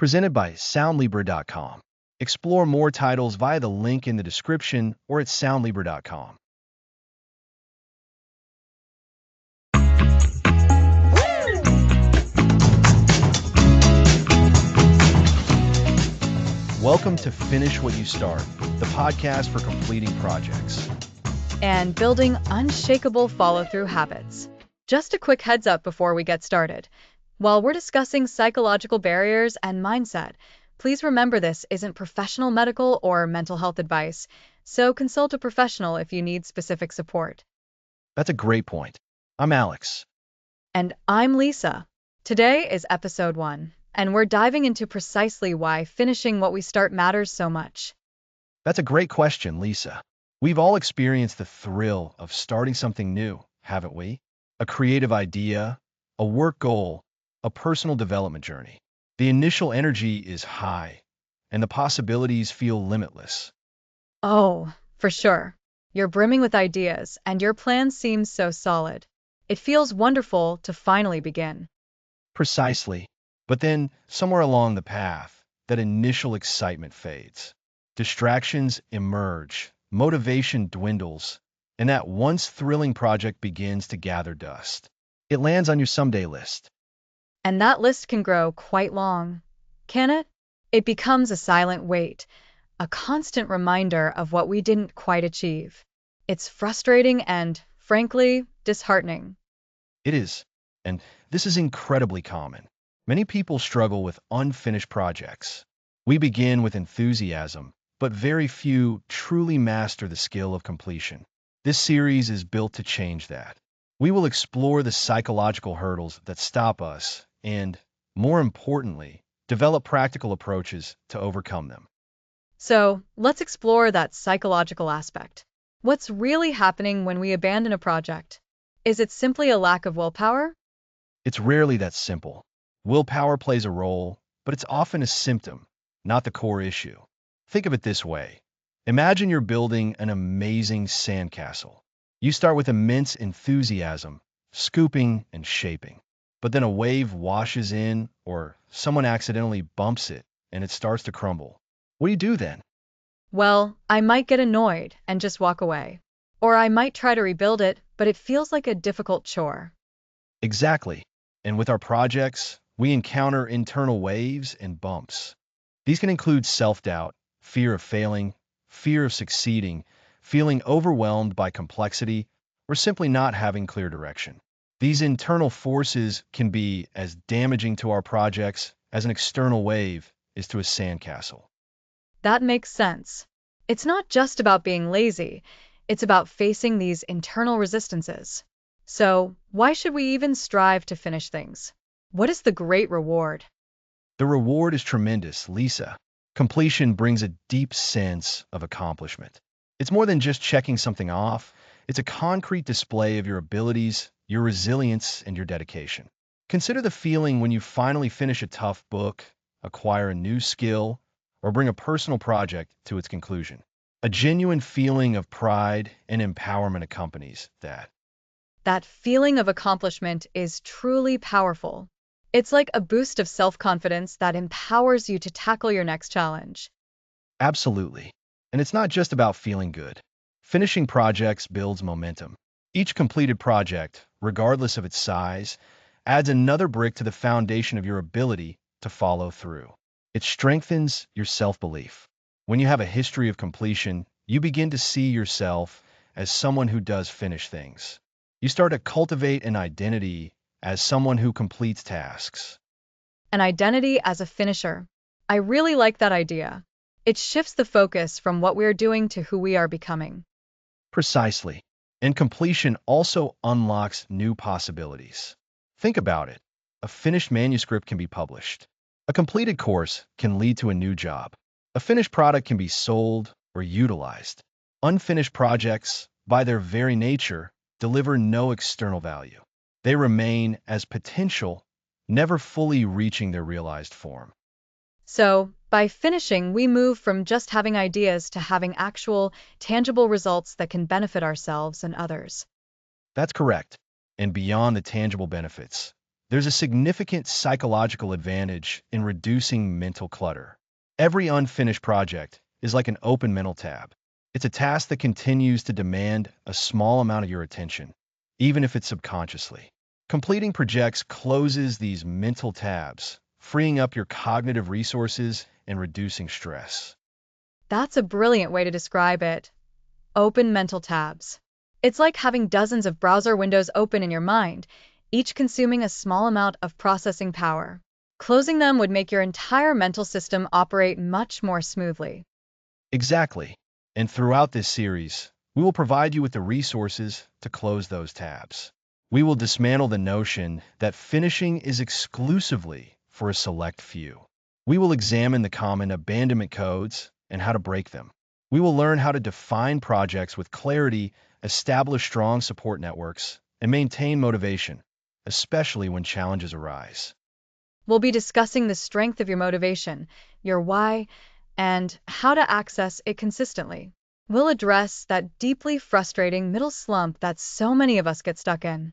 presented by Soundlibra.com. Explore more titles via the link in the description or at Soundlibra.com. Welcome to Finish What You Start, the podcast for completing projects and building unshakable follow-through habits. Just a quick heads up before we get started. While we're discussing psychological barriers and mindset, please remember this isn't professional medical or mental health advice, so consult a professional if you need specific support. That's a great point. I'm Alex. And I'm Lisa. Today is episode 1, and we're diving into precisely why finishing what we start matters so much. That's a great question, Lisa. We've all experienced the thrill of starting something new, haven't we? A creative idea, a work goal, a personal development journey. The initial energy is high, and the possibilities feel limitless. Oh, for sure. You're brimming with ideas, and your plan seems so solid. It feels wonderful to finally begin. Precisely. But then, somewhere along the path, that initial excitement fades. Distractions emerge, motivation dwindles, and that once thrilling project begins to gather dust. It lands on your someday list. And that list can grow quite long, can it? It becomes a silent weight, a constant reminder of what we didn't quite achieve. It's frustrating and, frankly, disheartening. It is, and this is incredibly common. Many people struggle with unfinished projects. We begin with enthusiasm, but very few truly master the skill of completion. This series is built to change that. We will explore the psychological hurdles that stop us and, more importantly, develop practical approaches to overcome them. So, let's explore that psychological aspect. What's really happening when we abandon a project? Is it simply a lack of willpower? It's rarely that simple. Willpower plays a role, but it's often a symptom, not the core issue. Think of it this way. Imagine you're building an amazing sandcastle. You start with immense enthusiasm, scooping and shaping. But then a wave washes in, or someone accidentally bumps it, and it starts to crumble. What do you do then? Well, I might get annoyed and just walk away. Or I might try to rebuild it, but it feels like a difficult chore. Exactly. And with our projects, we encounter internal waves and bumps. These can include self-doubt, fear of failing, fear of succeeding, feeling overwhelmed by complexity, or simply not having clear direction. These internal forces can be as damaging to our projects as an external wave is to a sandcastle. That makes sense. It's not just about being lazy, it's about facing these internal resistances. So, why should we even strive to finish things? What is the great reward? The reward is tremendous, Lisa. Completion brings a deep sense of accomplishment. It's more than just checking something off. It's a concrete display of your abilities, your resilience, and your dedication. Consider the feeling when you finally finish a tough book, acquire a new skill, or bring a personal project to its conclusion. A genuine feeling of pride and empowerment accompanies that. That feeling of accomplishment is truly powerful. It's like a boost of self-confidence that empowers you to tackle your next challenge. Absolutely. And it's not just about feeling good. Finishing projects builds momentum. Each completed project, regardless of its size, adds another brick to the foundation of your ability to follow through. It strengthens your self-belief. When you have a history of completion, you begin to see yourself as someone who does finish things. You start to cultivate an identity as someone who completes tasks. An identity as a finisher. I really like that idea. It shifts the focus from what we're doing to who we are becoming. Precisely. And completion also unlocks new possibilities. Think about it. A finished manuscript can be published. A completed course can lead to a new job. A finished product can be sold or utilized. Unfinished projects, by their very nature, deliver no external value. They remain as potential, never fully reaching their realized form. So, by finishing, we move from just having ideas to having actual, tangible results that can benefit ourselves and others. That's correct. And beyond the tangible benefits, There's a significant psychological advantage in reducing mental clutter. Every unfinished project is like an open mental tab. It's a task that continues to demand a small amount of your attention, even if it's subconsciously. Completing projects closes these mental tabs, freeing up your cognitive resources and reducing stress. That's a brilliant way to describe it. Open mental tabs. It's like having dozens of browser windows open in your mind, each consuming a small amount of processing power. Closing them would make your entire mental system operate much more smoothly. Exactly. And throughout this series, we will provide you with the resources to close those tabs. We will dismantle the notion that finishing is exclusively for a select few. We will examine the common abandonment codes and how to break them. We will learn how to define projects with clarity, establish strong support networks, and maintain motivation, especially when challenges arise. We'll be discussing the strength of your motivation, your why, and how to access it consistently. We'll address that deeply frustrating middle slump that so many of us get stuck in.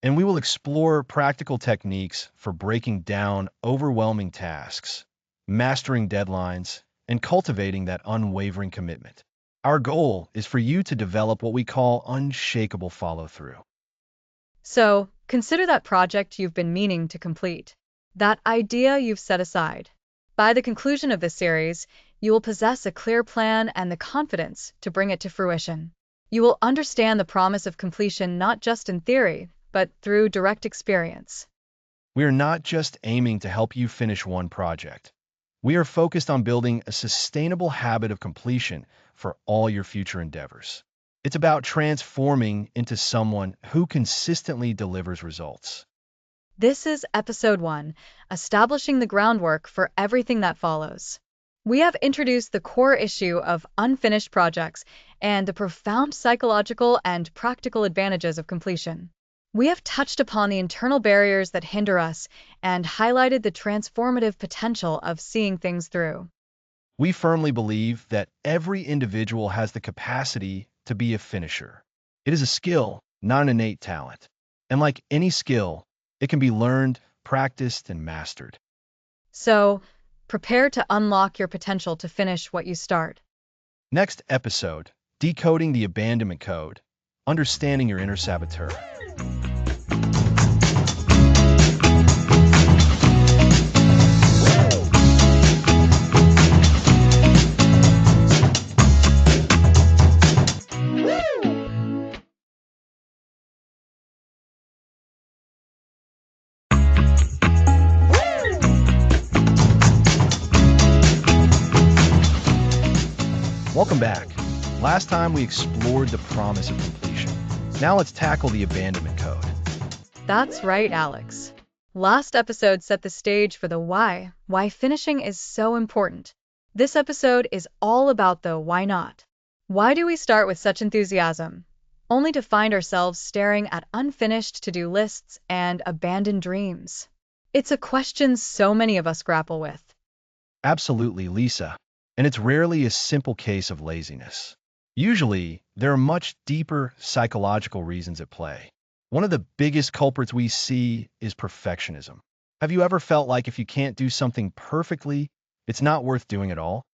And we will explore practical techniques for breaking down overwhelming tasks, mastering deadlines, and cultivating that unwavering commitment. Our goal is for you to develop what we call unshakable follow-through. So, consider that project you've been meaning to complete, that idea you've set aside. By the conclusion of this series, you will possess a clear plan and the confidence to bring it to fruition. You will understand the promise of completion not just in theory, but through direct experience. We are not just aiming to help you finish one project. We are focused on building a sustainable habit of completion for all your future endeavors. It's about transforming into someone who consistently delivers results. This is Episode 1, establishing the groundwork for everything that follows. We have introduced the core issue of unfinished projects and the profound psychological and practical advantages of completion. We have touched upon the internal barriers that hinder us and highlighted the transformative potential of seeing things through. We firmly believe that every individual has the capacity to be a finisher. It is a skill, not an innate talent. And like any skill, it can be learned, practiced, and mastered. So, prepare to unlock your potential to finish what you start. Next episode, Decoding the Abandonment Code, Understanding Your Inner Saboteur. Welcome back. Last time we explored the promise of completion. Now let's tackle the abandonment code. That's right, Alex. Last episode set the stage for the why finishing is so important. This episode is all about the why not. Why do we start with such enthusiasm, only to find ourselves staring at unfinished to-do lists and abandoned dreams? It's a question so many of us grapple with. Absolutely, Lisa. And it's rarely a simple case of laziness. Usually, there are much deeper psychological reasons at play. One of the biggest culprits we see is perfectionism. Have you ever felt like if you can't do something perfectly, it's not worth doing at all?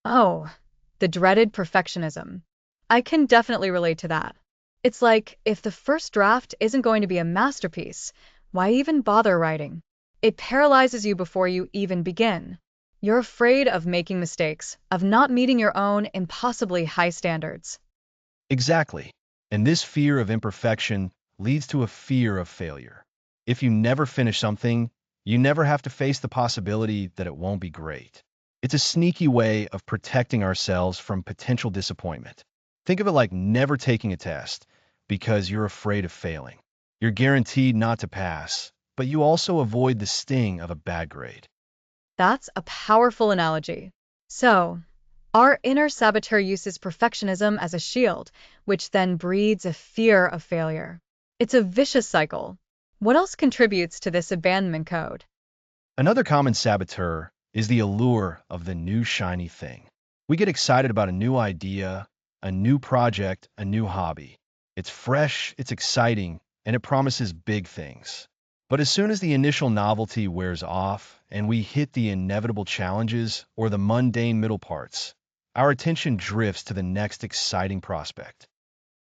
Oh, the dreaded perfectionism. I can definitely relate to that. It's like, if the first draft isn't going to be a masterpiece, why even bother writing? It paralyzes you before you even begin. You're afraid of making mistakes, of not meeting your own impossibly high standards. Exactly. And this fear of imperfection leads to a fear of failure. If you never finish something, you never have to face the possibility that it won't be great. It's a sneaky way of protecting ourselves from potential disappointment. Think of it like never taking a test because you're afraid of failing. You're guaranteed not to pass, but you also avoid the sting of a bad grade. That's a powerful analogy. So, our inner saboteur uses perfectionism as a shield, which then breeds a fear of failure. It's a vicious cycle. What else contributes to this abandonment code? Another common saboteur is the allure of the new shiny thing. We get excited about a new idea, a new project, a new hobby. It's fresh, it's exciting, and it promises big things. But as soon as the initial novelty wears off and we hit the inevitable challenges or the mundane middle parts, our attention drifts to the next exciting prospect.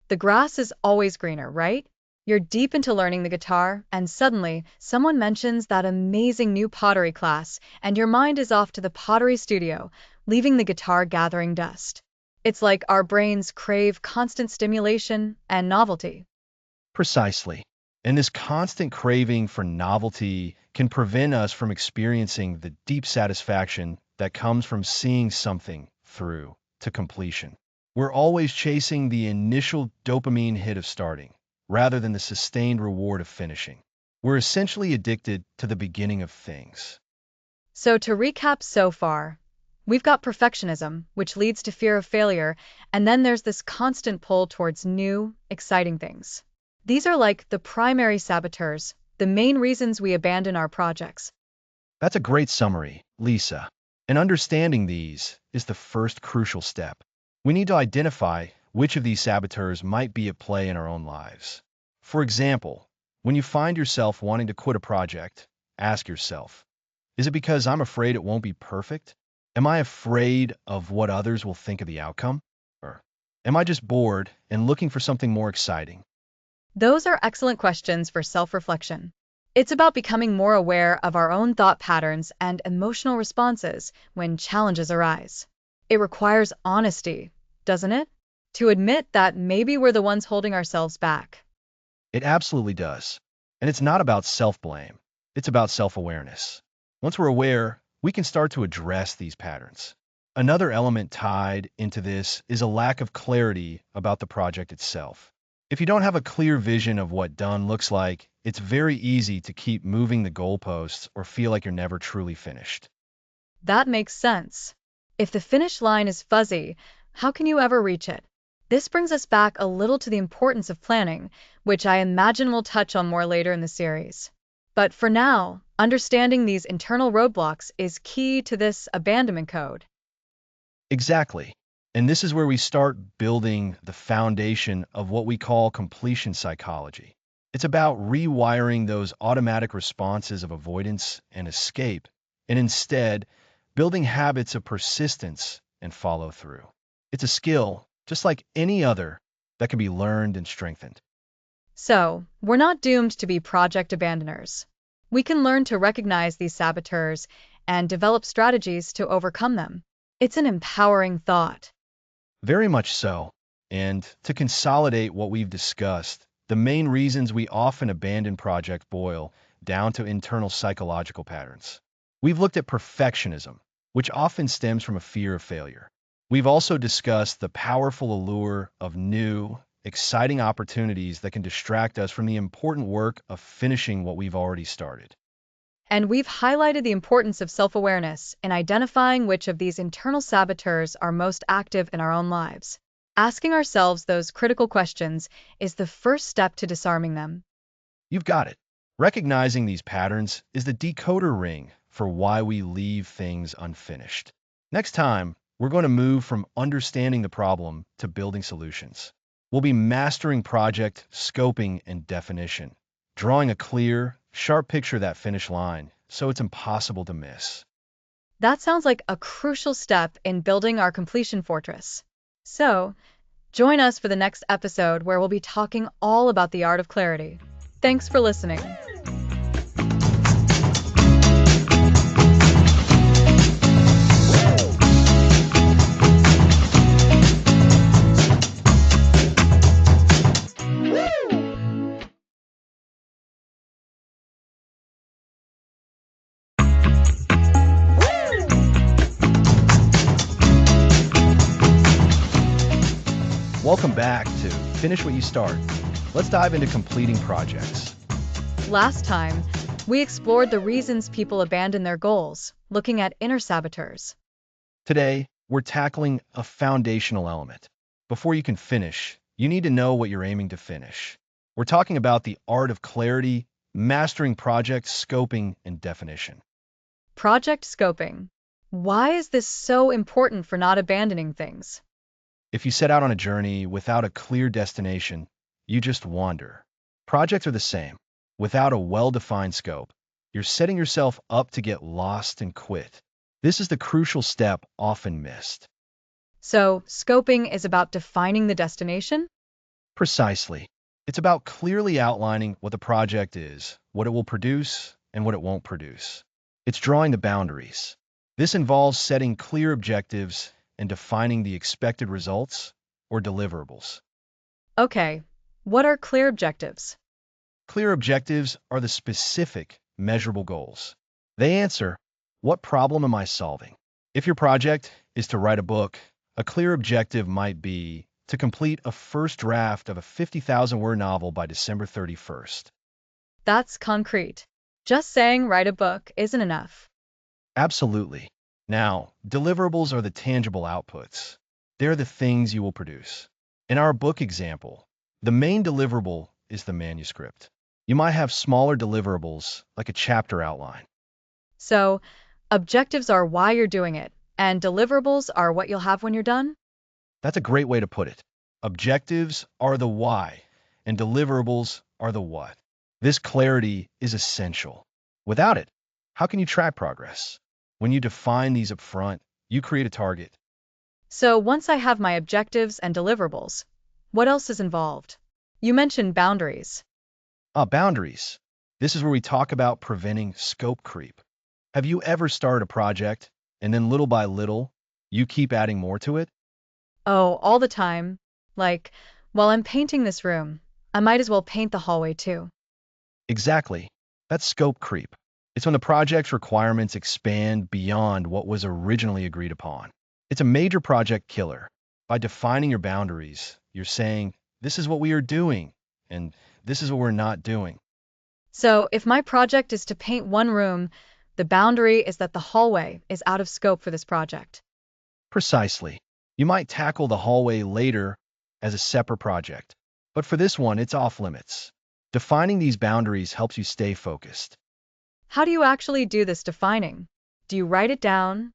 The grass is always greener, right? You're deep into learning the guitar, and suddenly someone mentions that amazing new pottery class, and your mind is off to the pottery studio, leaving the guitar gathering dust. It's like our brains crave constant stimulation and novelty. Precisely. And this constant craving for novelty can prevent us from experiencing the deep satisfaction that comes from seeing something through to completion. We're always chasing the initial dopamine hit of starting, rather than the sustained reward of finishing. We're essentially addicted to the beginning of things. So, to recap so far, we've got perfectionism, which leads to fear of failure, and then there's this constant pull towards new, exciting things. These are like the primary saboteurs, the main reasons we abandon our projects. That's a great summary, Lisa. And understanding these is the first crucial step. We need to identify which of these saboteurs might be at play in our own lives. For example, when you find yourself wanting to quit a project, ask yourself, is it because I'm afraid it won't be perfect? Am I afraid of what others will think of the outcome? Or am I just bored and looking for something more exciting? Those are excellent questions for self-reflection. It's about becoming more aware of our own thought patterns and emotional responses when challenges arise. It requires honesty, doesn't it? To admit that maybe we're the ones holding ourselves back. It absolutely does. And it's not about self-blame. It's about self-awareness. Once we're aware, we can start to address these patterns. Another element tied into this is a lack of clarity about the project itself. If you don't have a clear vision of what done looks like, it's very easy to keep moving the goalposts or feel like you're never truly finished. That makes sense. If the finish line is fuzzy, how can you ever reach it? This brings us back a little to the importance of planning, which I imagine we'll touch on more later in the series. But for now, understanding these internal roadblocks is key to this abandonment code. Exactly. And this is where we start building the foundation of what we call completion psychology. It's about rewiring those automatic responses of avoidance and escape, and instead building habits of persistence and follow through. It's a skill, just like any other, that can be learned and strengthened. So, we're not doomed to be project abandoners. We can learn to recognize these saboteurs and develop strategies to overcome them. It's an empowering thought. Very much so. And to consolidate what we've discussed, the main reasons we often abandon projects boil down to internal psychological patterns. We've looked at perfectionism, which often stems from a fear of failure. We've also discussed the powerful allure of new, exciting opportunities that can distract us from the important work of finishing what we've already started. And we've highlighted the importance of self-awareness in identifying which of these internal saboteurs are most active in our own lives. Asking ourselves those critical questions is the first step to disarming them. You've got it. Recognizing these patterns is the decoder ring for why we leave things unfinished. Next time, we're going to move from understanding the problem to building solutions. We'll be mastering project scoping and definition, drawing a clear, sharp picture of that finish line so it's impossible to miss. That sounds like a crucial step in building our completion fortress. So, join us for the next episode where we'll be talking all about the art of clarity. Thanks for listening. Welcome back to Finish What You Start. Let's dive into completing projects. Last time, we explored the reasons people abandon their goals, looking at inner saboteurs. Today, we're tackling a foundational element. Before you can finish, you need to know what you're aiming to finish. We're talking about the art of clarity, mastering project scoping and definition. Project scoping. Why is this so important for not abandoning things? If you set out on a journey without a clear destination, you just wander. Projects are the same. Without a well-defined scope, you're setting yourself up to get lost and quit. This is the crucial step often missed. So, scoping is about defining the destination? Precisely. It's about clearly outlining what the project is, what it will produce, and what it won't produce. It's drawing the boundaries. This involves setting clear objectives and defining the expected results or deliverables. Okay, what are clear objectives? Clear objectives are the specific, measurable goals. They answer, what problem am I solving? If your project is to write a book, a clear objective might be to complete a first draft of a 50,000-word novel by December 31st. That's concrete. Just saying write a book isn't enough. Absolutely. Now, deliverables are the tangible outputs. They're the things you will produce. In our book example, the main deliverable is the manuscript. You might have smaller deliverables, like a chapter outline. So, objectives are why you're doing it, and deliverables are what you'll have when you're done? That's a great way to put it. Objectives are the why, and deliverables are the what. This clarity is essential. Without it, how can you track progress? When you define these up front, you create a target. So, once I have my objectives and deliverables, what else is involved? You mentioned boundaries. Boundaries. This is where we talk about preventing scope creep. Have you ever started a project, and then little by little, you keep adding more to it? Oh, all the time. Like, while I'm painting this room, I might as well paint the hallway too. Exactly. That's scope creep. It's when the project's requirements expand beyond what was originally agreed upon. It's a major project killer. By defining your boundaries, you're saying, this is what we are doing, and this is what we're not doing. So, if my project is to paint one room, the boundary is that the hallway is out of scope for this project. Precisely. You might tackle the hallway later as a separate project, but for this one, it's off limits. Defining these boundaries helps you stay focused. How do you actually do this defining? Do you write it down?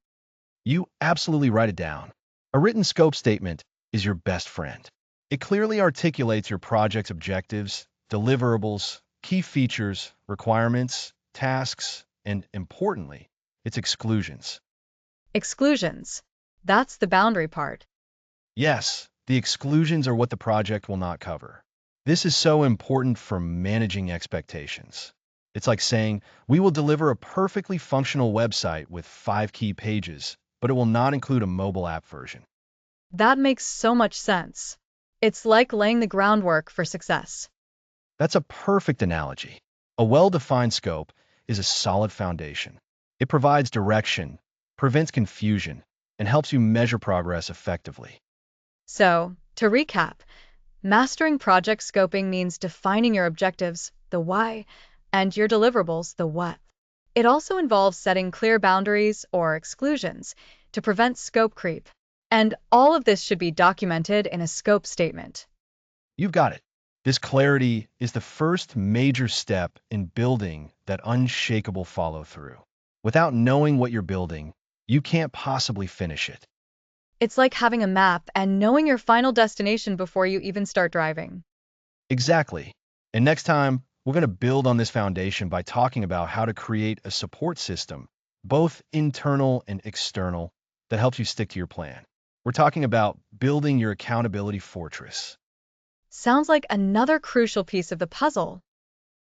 You absolutely write it down. A written scope statement is your best friend. It clearly articulates your project's objectives, deliverables, key features, requirements, tasks, and importantly, its exclusions. Exclusions. That's the boundary part. Yes, the exclusions are what the project will not cover. This is so important for managing expectations. It's like saying, we will deliver a perfectly functional website with 5 key pages, but it will not include a mobile app version. That makes so much sense. It's like laying the groundwork for success. That's a perfect analogy. A well-defined scope is a solid foundation. It provides direction, prevents confusion, and helps you measure progress effectively. So, to recap, mastering project scoping means defining your objectives, the why, and your deliverables, the what. It also involves setting clear boundaries or exclusions to prevent scope creep. And all of this should be documented in a scope statement. You've got it. This clarity is the first major step in building that unshakable follow-through. Without knowing what you're building, you can't possibly finish it. It's like having a map and knowing your final destination before you even start driving. Exactly. And next time, we're going to build on this foundation by talking about how to create a support system, both internal and external, that helps you stick to your plan. We're talking about building your accountability fortress. Sounds like another crucial piece of the puzzle.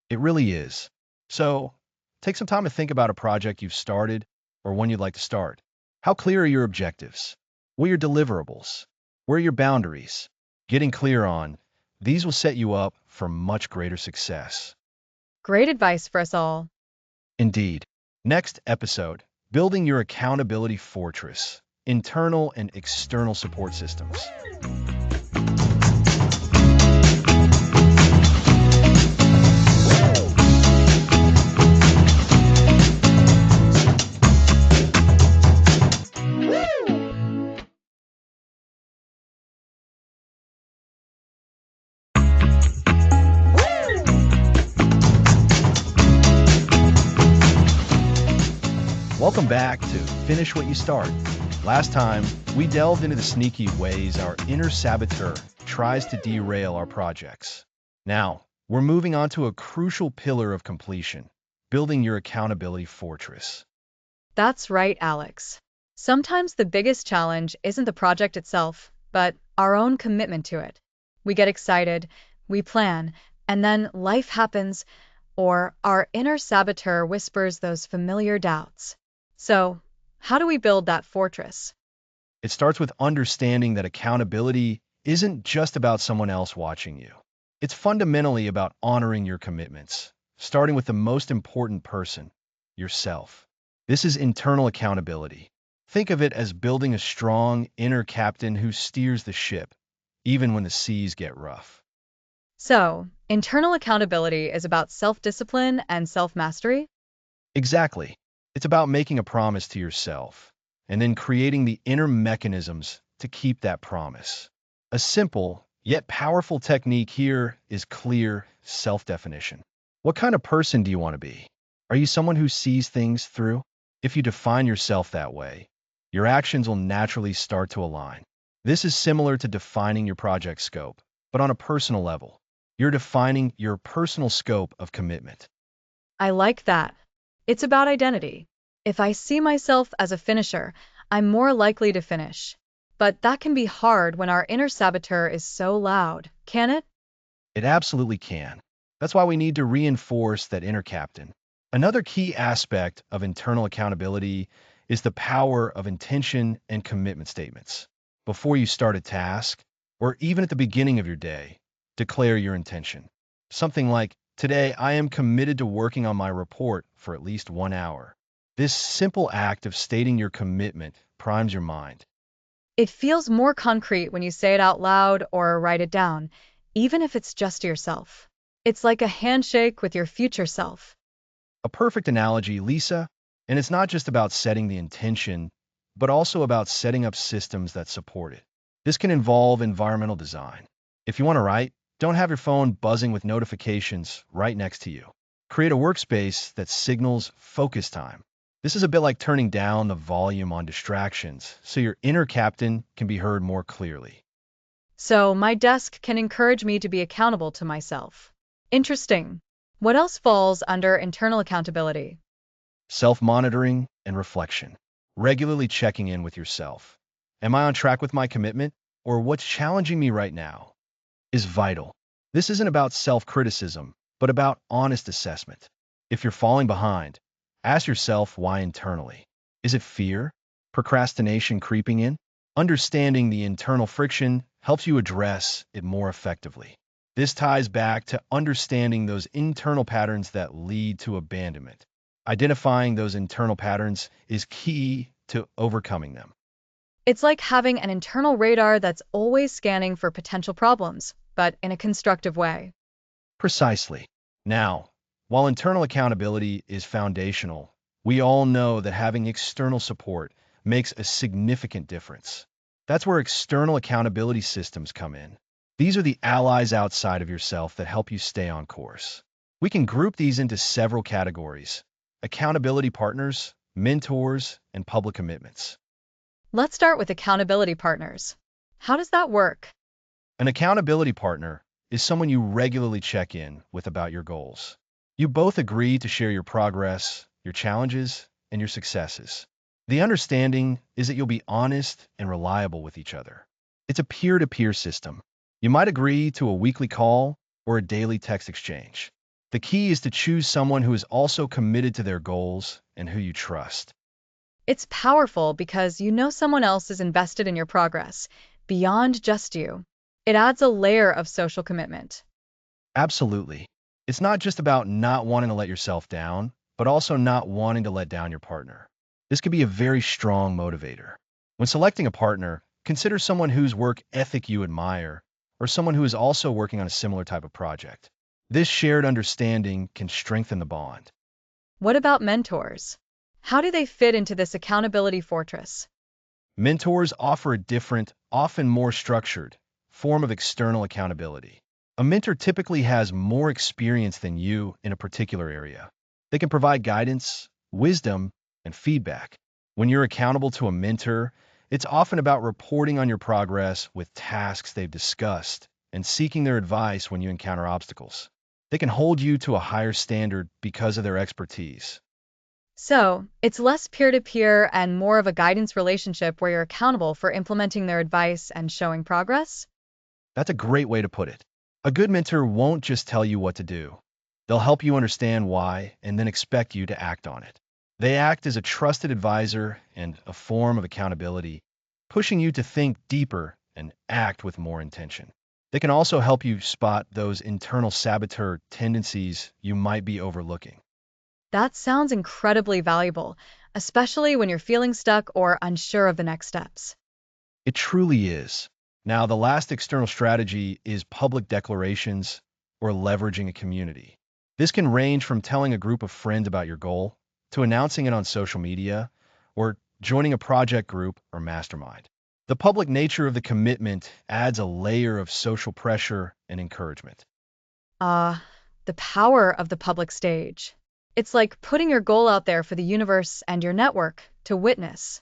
It really is. So, take some time to think about a project you've started or one you'd like to start. How clear are your objectives? What are your deliverables? Where are your boundaries? Getting clear on these will set you up for much greater success. Great advice for us all. Indeed. Next episode, building your accountability fortress, internal and external support systems. Welcome back to Finish What You Start. Last time, we delved into the sneaky ways our inner saboteur tries to derail our projects. Now, we're moving on to a crucial pillar of completion, building your accountability fortress. That's right, Alex. Sometimes the biggest challenge isn't the project itself, but our own commitment to it. We get excited, we plan, and then life happens, or our inner saboteur whispers those familiar doubts. So, how do we build that fortress? It starts with understanding that accountability isn't just about someone else watching you. It's fundamentally about honoring your commitments, starting with the most important person, yourself. This is internal accountability. Think of it as building a strong inner captain who steers the ship, even when the seas get rough. So, internal accountability is about self discipline and self mastery? Exactly. It's about making a promise to yourself and then creating the inner mechanisms to keep that promise. A simple yet powerful technique here is clear self-definition. What kind of person do you want to be? Are you someone who sees things through? If you define yourself that way, your actions will naturally start to align. This is similar to defining your project scope, but on a personal level. You're defining your personal scope of commitment. I like that. It's about identity. If I see myself as a finisher, I'm more likely to finish. But that can be hard when our inner saboteur is so loud, can it? It absolutely can. That's why we need to reinforce that inner captain. Another key aspect of internal accountability is the power of intention and commitment statements. Before you start a task, or even at the beginning of your day, declare your intention. Something like, "Today I am committed to working on my report for at least 1 hour." This simple act of stating your commitment primes your mind. It feels more concrete when you say it out loud or write it down, even if it's just to yourself. It's like a handshake with your future self. A perfect analogy, Lisa, and it's not just about setting the intention, but also about setting up systems that support it. This can involve environmental design. If you want to write, don't have your phone buzzing with notifications right next to you. Create a workspace that signals focus time. This is a bit like turning down the volume on distractions so your inner captain can be heard more clearly. So my desk can encourage me to be accountable to myself. Interesting. What else falls under internal accountability? Self-monitoring and reflection. Regularly checking in with yourself. Am I on track with my commitment? Or what's challenging me right now? Is vital. This isn't about self-criticism, but about honest assessment. If you're falling behind, ask yourself why internally. Is it fear? Procrastination creeping in? Understanding the internal friction helps you address it more effectively. This ties back to understanding those internal patterns that lead to abandonment. Identifying those internal patterns is key to overcoming them. It's like having an internal radar that's always scanning for potential problems, but in a constructive way. Precisely. Now, while internal accountability is foundational, we all know that having external support makes a significant difference. That's where external accountability systems come in. These are the allies outside of yourself that help you stay on course. We can group these into several categories: accountability partners, mentors, and public commitments. Let's start with accountability partners. How does that work? An accountability partner is someone you regularly check in with about your goals. You both agree to share your progress, your challenges, and your successes. The understanding is that you'll be honest and reliable with each other. It's a peer-to-peer system. You might agree to a weekly call or a daily text exchange. The key is to choose someone who is also committed to their goals and who you trust. It's powerful because you know someone else is invested in your progress, beyond just you. It adds a layer of social commitment. Absolutely. It's not just about not wanting to let yourself down, but also not wanting to let down your partner. This could be a very strong motivator. When selecting a partner, consider someone whose work ethic you admire, or someone who is also working on a similar type of project. This shared understanding can strengthen the bond. What about mentors? How do they fit into this accountability fortress? Mentors offer a different, often more structured, form of external accountability. A mentor typically has more experience than you in a particular area. They can provide guidance, wisdom, and feedback. When you're accountable to a mentor, it's often about reporting on your progress with tasks they've discussed and seeking their advice when you encounter obstacles. They can hold you to a higher standard because of their expertise. So, it's less peer-to-peer and more of a guidance relationship where you're accountable for implementing their advice and showing progress? That's a great way to put it. A good mentor won't just tell you what to do. They'll help you understand why and then expect you to act on it. They act as a trusted advisor and a form of accountability, pushing you to think deeper and act with more intention. They can also help you spot those internal saboteur tendencies you might be overlooking. That sounds incredibly valuable, especially when you're feeling stuck or unsure of the next steps. It truly is. Now, the last external strategy is public declarations or leveraging a community. This can range from telling a group of friends about your goal to announcing it on social media or joining a project group or mastermind. The public nature of the commitment adds a layer of social pressure and encouragement. Ah, the power of the public stage. It's like putting your goal out there for the universe and your network to witness.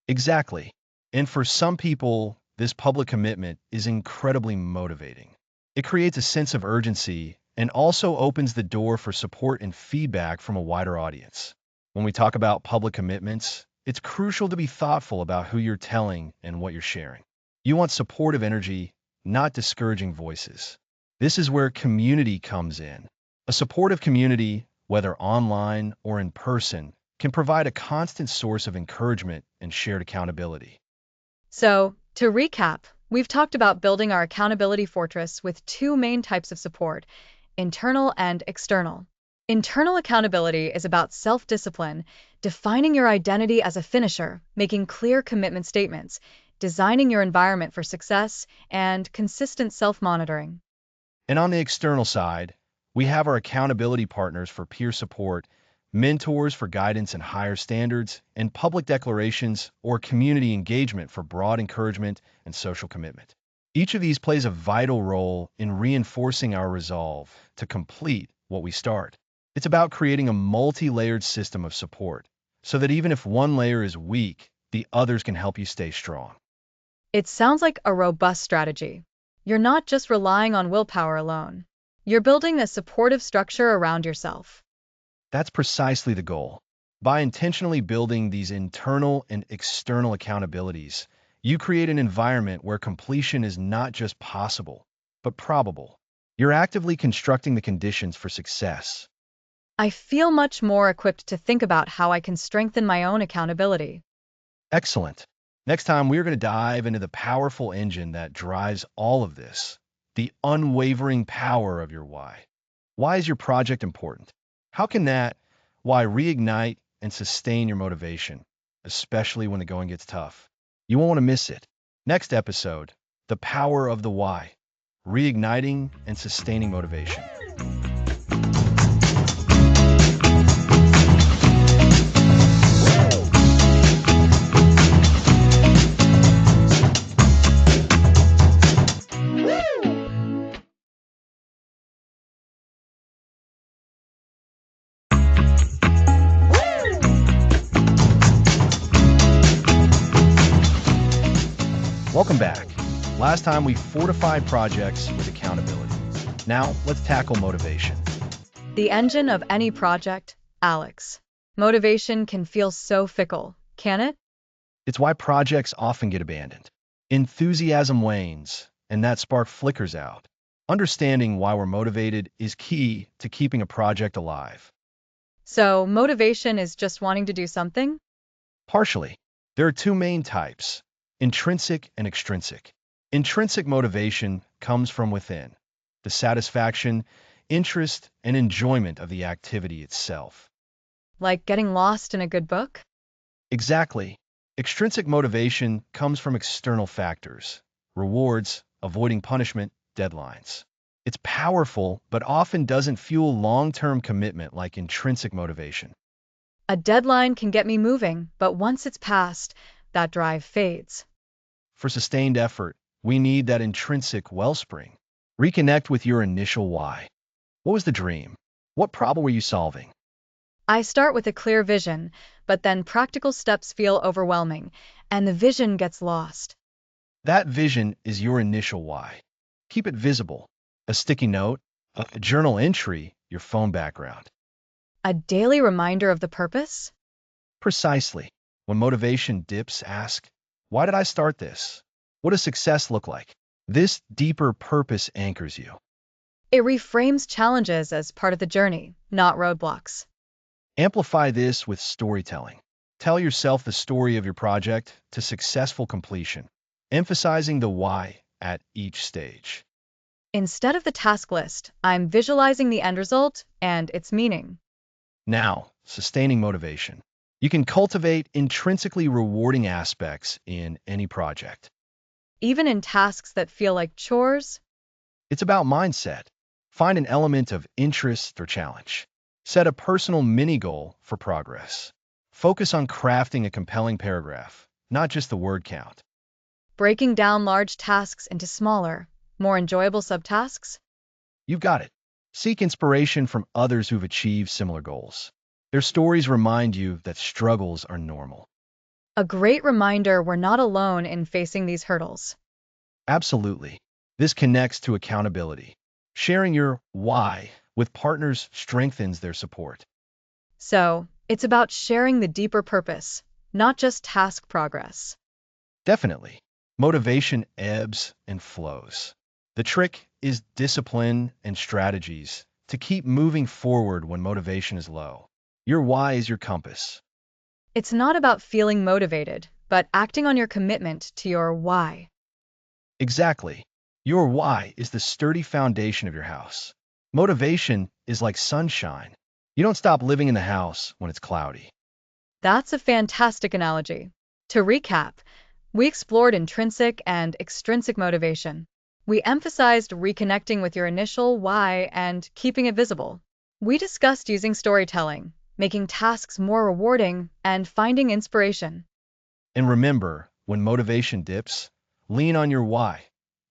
Exactly. And for some people, this public commitment is incredibly motivating. It creates a sense of urgency and also opens the door for support and feedback from a wider audience. When we talk about public commitments, it's crucial to be thoughtful about who you're telling and what you're sharing. You want supportive energy, not discouraging voices. This is where community comes in. A supportive community, whether online or in person, can provide a constant source of encouragement and shared accountability. So, to recap, we've talked about building our accountability fortress with two main types of support: internal and external. Internal accountability is about self-discipline, defining your identity as a finisher, making clear commitment statements, designing your environment for success, and consistent self-monitoring. And on the external side, we have our accountability partners for peer support, mentors for guidance and higher standards, and public declarations or community engagement for broad encouragement and social commitment. Each of these plays a vital role in reinforcing our resolve to complete what we start. It's about creating a multi-layered system of support so that even if one layer is weak, the others can help you stay strong. It sounds like a robust strategy. You're not just relying on willpower alone. You're building a supportive structure around yourself. That's precisely the goal. By intentionally building these internal and external accountabilities, you create an environment where completion is not just possible, but probable. You're actively constructing the conditions for success. I feel much more equipped to think about how I can strengthen my own accountability. Excellent. Next time, we're going to dive into the powerful engine that drives all of this, the unwavering power of your why. Why is your project important? How can that why reignite and sustain your motivation, especially when the going gets tough? You won't want to miss it. Next episode, the power of the why, reigniting and sustaining motivation. Welcome back. Last time we fortified projects with accountability. Now let's tackle motivation. The engine of any project, Alex. Motivation can feel so fickle, can it? It's why projects often get abandoned. Enthusiasm wanes, and that spark flickers out. Understanding why we're motivated is key to keeping a project alive. So, motivation is just wanting to do something? Partially. There are two main types: intrinsic and extrinsic. Intrinsic motivation comes from within, the satisfaction, interest, and enjoyment of the activity itself. Like getting lost in a good book? Exactly. Extrinsic motivation comes from external factors, rewards, avoiding punishment, deadlines. It's powerful, but often doesn't fuel long-term commitment like intrinsic motivation. A deadline can get me moving, but once it's passed, that drive fades. For sustained effort, we need that intrinsic wellspring. Reconnect with your initial why. What was the dream? What problem were you solving? I start with a clear vision, but then practical steps feel overwhelming, and the vision gets lost. That vision is your initial why. Keep it visible. A sticky note, A journal entry, your phone background. A daily reminder of the purpose? Precisely. When motivation dips, ask, why did I start this? What does success look like? This deeper purpose anchors you. It reframes challenges as part of the journey, not roadblocks. Amplify this with storytelling. Tell yourself the story of your project to successful completion, emphasizing the why at each stage. Instead of the task list, I'm visualizing the end result and its meaning. Now, sustaining motivation. You can cultivate intrinsically rewarding aspects in any project. Even in tasks that feel like chores, It's about mindset. Find an element of interest or challenge. Set a personal mini goal for progress. Focus on crafting a compelling paragraph, not just the word count. breaking down large tasks into smaller, more enjoyable subtasks. You've got it. Seek inspiration from others who've achieved similar goals. Their stories remind you that struggles are normal. A great reminder we're not alone in facing these hurdles. Absolutely. This connects to accountability. Sharing your why with partners strengthens their support. So, it's about sharing the deeper purpose, not just task progress. Definitely. Motivation ebbs and flows. The trick is discipline and strategies to keep moving forward when motivation is low. Your why is your compass. It's not about feeling motivated, but acting on your commitment to your why. Exactly. Your why is the sturdy foundation of your house. Motivation is like sunshine. You don't stop living in the house when it's cloudy. That's a fantastic analogy. To recap, we explored intrinsic and extrinsic motivation. We emphasized reconnecting with your initial why and keeping it visible. We discussed using storytelling, making tasks more rewarding, and finding inspiration. And remember, when motivation dips, lean on your why,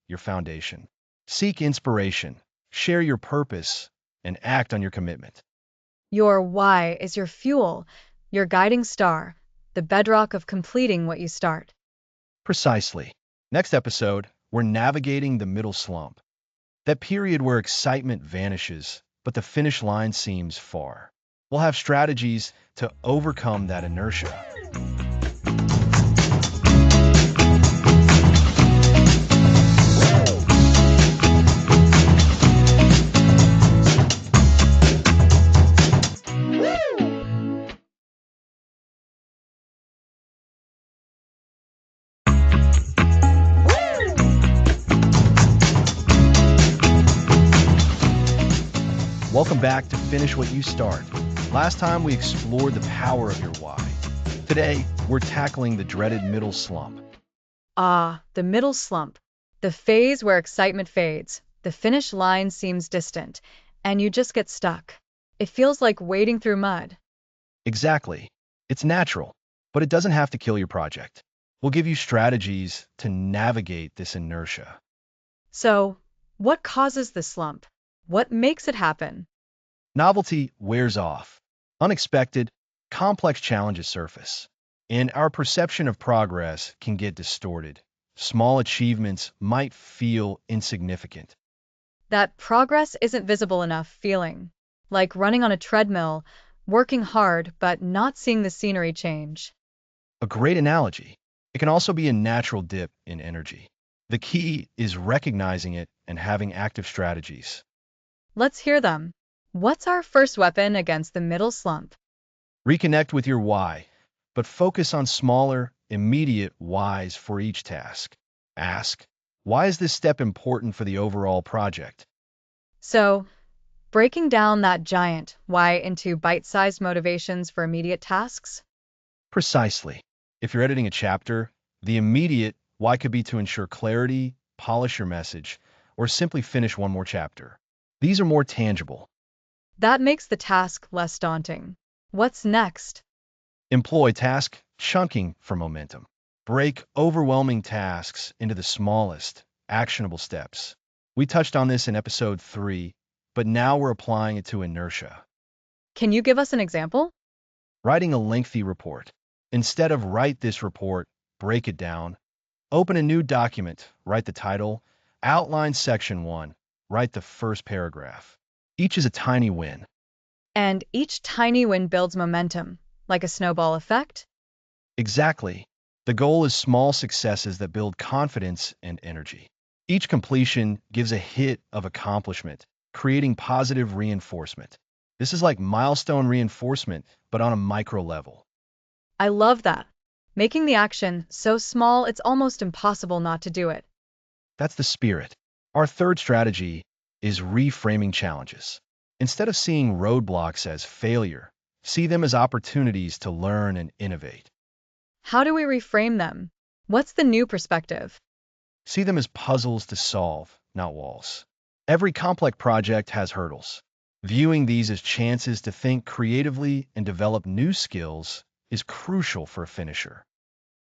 your foundation. Seek inspiration, share your purpose, and act on your commitment. Your why is your fuel, your guiding star, the bedrock of completing what you start. Precisely. Next episode, we're navigating the middle slump, that period where excitement vanishes, but the finish line seems far. We'll have strategies to overcome that inertia. Welcome back to Finish What You Start. Last time we explored the power of your why. Today, we're tackling the dreaded middle slump. Ah, the middle slump. The phase where excitement fades, the finish line seems distant, and you just get stuck. It feels like wading through mud. Exactly. It's natural, but it doesn't have to kill your project. We'll give you strategies to navigate this inertia. So, what causes the slump? What makes it happen? Novelty wears off. Unexpected, complex challenges surface. And our perception of progress can get distorted. Small achievements might feel insignificant. That progress isn't visible enough feeling. Like running on a treadmill, working hard, but not seeing the scenery change. A great analogy. It can also be a natural dip in energy. The key is recognizing it and having active strategies. Let's hear them. What's our first weapon against the middle slump? Reconnect with your why, but focus on smaller, immediate whys for each task. Ask, why is this step important for the overall project? So, breaking down that giant why into bite-sized motivations for immediate tasks? Precisely. If you're editing a chapter, the immediate why could be to ensure clarity, polish your message, or simply finish one more chapter. These are more tangible. That makes the task less daunting. What's next? Employ task chunking for momentum. Break overwhelming tasks into the smallest, actionable steps. We touched on this in episode 3, but now we're applying it to inertia. Can you give us an example? Writing a lengthy report. Instead of write this report, break it down. Open a new document, write the title, outline section 1, write the first paragraph. Each is a tiny win. And each tiny win builds momentum, like a snowball effect? Exactly. The goal is small successes that build confidence and energy. Each completion gives a hit of accomplishment, creating positive reinforcement. This is like milestone reinforcement, but on a micro level. I love that. Making the action so small it's almost impossible not to do it. That's the spirit. Our third strategy is reframing challenges. Instead of seeing roadblocks as failure, see them as opportunities to learn and innovate. How do we reframe them? What's the new perspective? See them as puzzles to solve, not walls. Every complex project has hurdles. Viewing these as chances to think creatively and develop new skills is crucial for a finisher.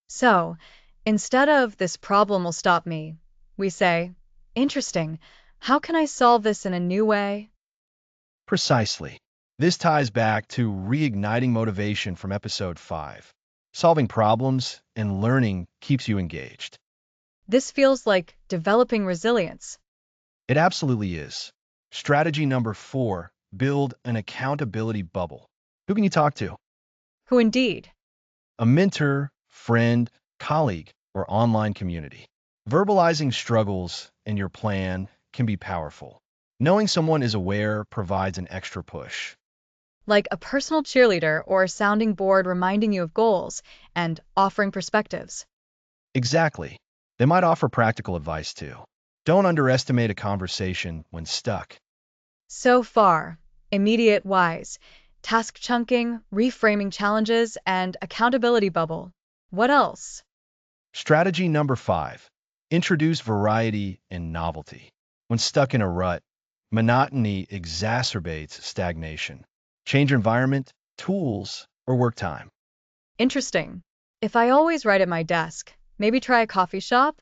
So, instead of this problem will stop me, we say, interesting, how can I solve this in a new way? Precisely. This ties back to reigniting motivation from episode 5. Solving problems and learning keeps you engaged. This feels like developing resilience. It absolutely is. Strategy number 4, build an accountability bubble. Who can you talk to? Who indeed? A mentor, friend, colleague, or online community. Verbalizing struggles and your plan can be powerful. Knowing someone is aware provides an extra push. Like a personal cheerleader or a sounding board reminding you of goals and offering perspectives. Exactly. They might offer practical advice too. Don't underestimate a conversation when stuck. So far, immediate wise, task chunking, reframing challenges, and accountability bubble. What else? Strategy number 5. Introduce variety and novelty. When stuck in a rut, monotony exacerbates stagnation. Change environment, tools, or work time. Interesting. If I always write at my desk, maybe try a coffee shop?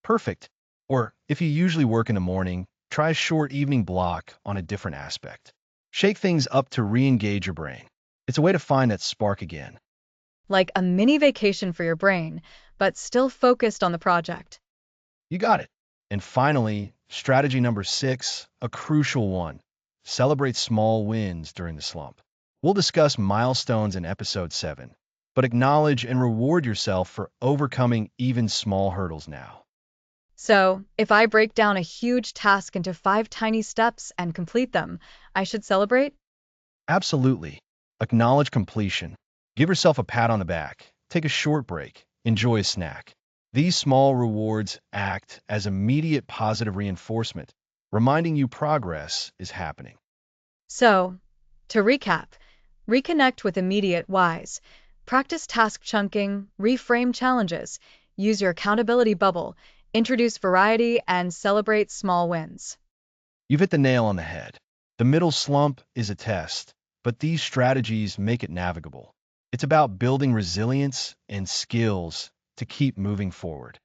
Perfect. Or if you usually work in the morning, try a short evening block on a different aspect. Shake things up to re-engage your brain. It's a way to find that spark again. Like a mini vacation for your brain, but still focused on the project. You got it. And finally, strategy number 6, a crucial one. Celebrate small wins during the slump. We'll discuss milestones in episode 7, but acknowledge and reward yourself for overcoming even small hurdles now. So, if I break down a huge task into 5 tiny steps and complete them, I should celebrate? Absolutely. Acknowledge completion. Give yourself a pat on the back. Take a short break. Enjoy a snack. These small rewards act as immediate positive reinforcement, reminding you progress is happening. So, to recap, reconnect with immediate whys, practice task chunking, reframe challenges, use your accountability bubble, introduce variety, and celebrate small wins. You've hit the nail on the head. The middle slump is a test, but these strategies make it navigable. It's about building resilience and skills to keep moving forward,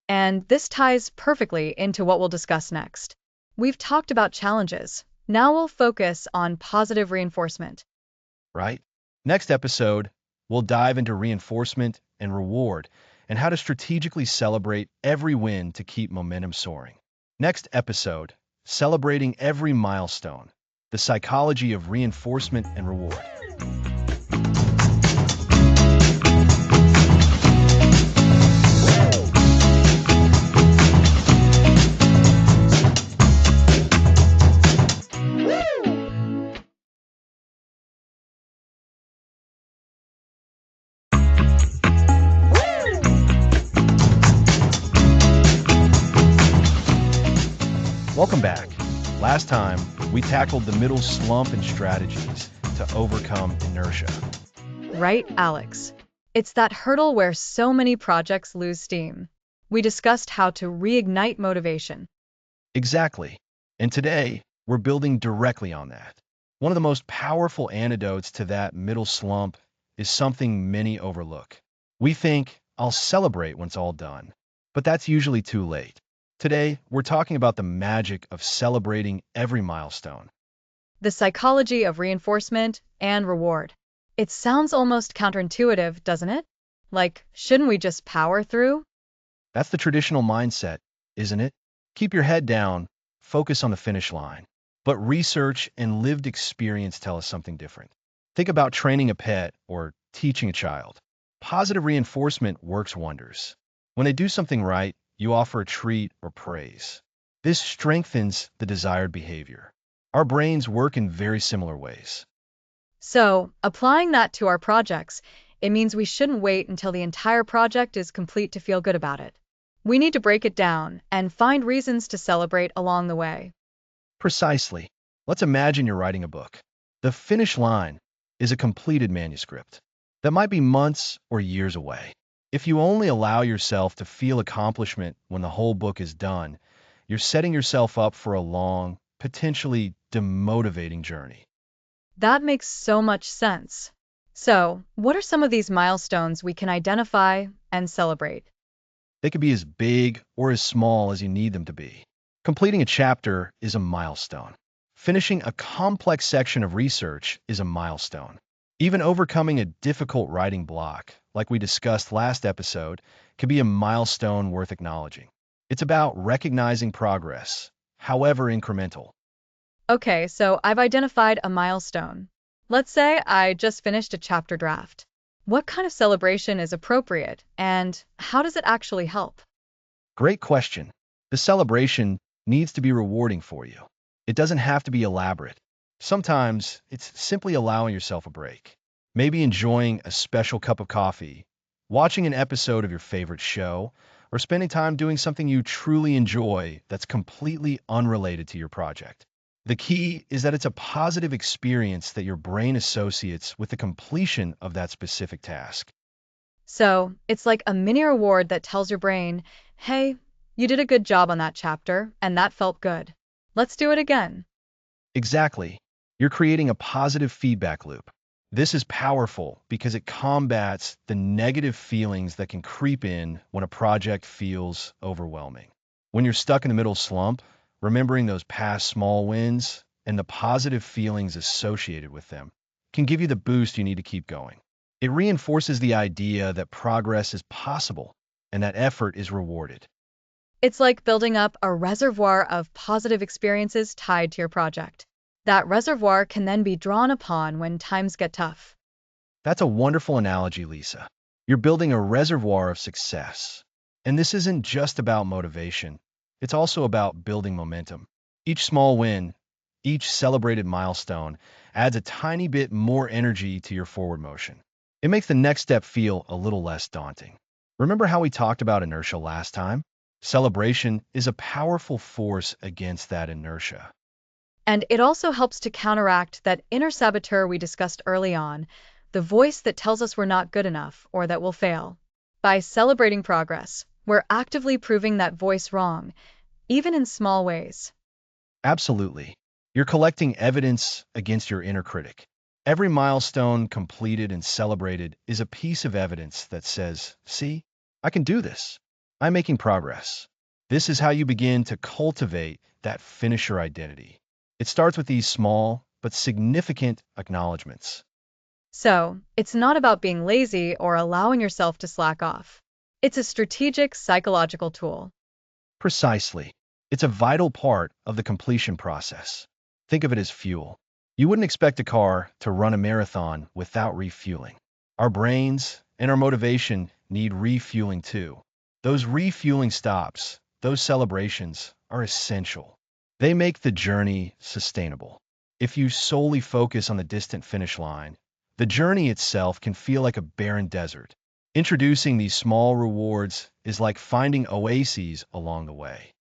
And this ties perfectly into what we'll discuss next. We've talked about challenges. Now we'll focus on positive reinforcement. right? Next episode, we'll dive into reinforcement and reward and how to strategically celebrate every win to keep momentum soaring. Next episode, celebrating every milestone, the psychology of reinforcement and reward. Welcome back. Last time, we tackled the middle slump and strategies to overcome inertia. Right, Alex? It's that hurdle where so many projects lose steam. We discussed how to reignite motivation. Exactly. And today, we're building directly on that. One of the most powerful antidotes to that middle slump is something many overlook. We think, I'll celebrate when it's all done. But that's usually too late. Today, we're talking about the magic of celebrating every milestone. The psychology of reinforcement and reward. It sounds almost counterintuitive, doesn't it? Like, shouldn't we just power through? That's the traditional mindset, isn't it? Keep your head down, focus on the finish line. But research and lived experience tell us something different. Think about training a pet or teaching a child. Positive reinforcement works wonders. When they do something right, you offer a treat or praise. This strengthens the desired behavior. Our brains work in very similar ways. So, applying that to our projects, it means we shouldn't wait until the entire project is complete to feel good about it. We need to break it down and find reasons to celebrate along the way. Precisely. Let's imagine you're writing a book. The finish line is a completed manuscript that might be months or years away. If you only allow yourself to feel accomplishment when the whole book is done, you're setting yourself up for a long, potentially demotivating journey. That makes so much sense. So, what are some of these milestones we can identify and celebrate? They could be as big or as small as you need them to be. Completing a chapter is a milestone. Finishing a complex section of research is a milestone. Even overcoming a difficult writing block, like we discussed last episode, can be a milestone worth acknowledging. It's about recognizing progress, however incremental. Okay, so I've identified a milestone. Let's say I just finished a chapter draft. What kind of celebration is appropriate, and how does it actually help? Great question. The celebration needs to be rewarding for you. It doesn't have to be elaborate. Sometimes it's simply allowing yourself a break. Maybe enjoying a special cup of coffee, watching an episode of your favorite show, or spending time doing something you truly enjoy that's completely unrelated to your project. The key is that it's a positive experience that your brain associates with the completion of that specific task. So, it's like a mini reward that tells your brain, hey, you did a good job on that chapter, and that felt good. Let's do it again. Exactly. You're creating a positive feedback loop. This is powerful because it combats the negative feelings that can creep in when a project feels overwhelming. When you're stuck in the middle slump, remembering those past small wins and the positive feelings associated with them can give you the boost you need to keep going. It reinforces the idea that progress is possible and that effort is rewarded. It's like building up a reservoir of positive experiences tied to your project. That reservoir can then be drawn upon when times get tough. That's a wonderful analogy, Lisa. You're building a reservoir of success. And this isn't just about motivation. It's also about building momentum. Each small win, each celebrated milestone adds a tiny bit more energy to your forward motion. It makes the next step feel a little less daunting. Remember how we talked about inertia last time? Celebration is a powerful force against that inertia. And it also helps to counteract that inner saboteur we discussed early on, the voice that tells us we're not good enough or that we'll fail. By celebrating progress, we're actively proving that voice wrong, even in small ways. Absolutely. You're collecting evidence against your inner critic. Every milestone completed and celebrated is a piece of evidence that says, see, I can do this. I'm making progress. This is how you begin to cultivate that finisher identity. It starts with these small but significant acknowledgments. So, it's not about being lazy or allowing yourself to slack off. It's a strategic psychological tool. Precisely. It's a vital part of the completion process. Think of it as fuel. You wouldn't expect a car to run a marathon without refueling. Our brains and our motivation need refueling too. Those refueling stops, those celebrations, are essential. They make the journey sustainable. If you solely focus on the distant finish line, the journey itself can feel like a barren desert. Introducing these small rewards is like finding oases along the way.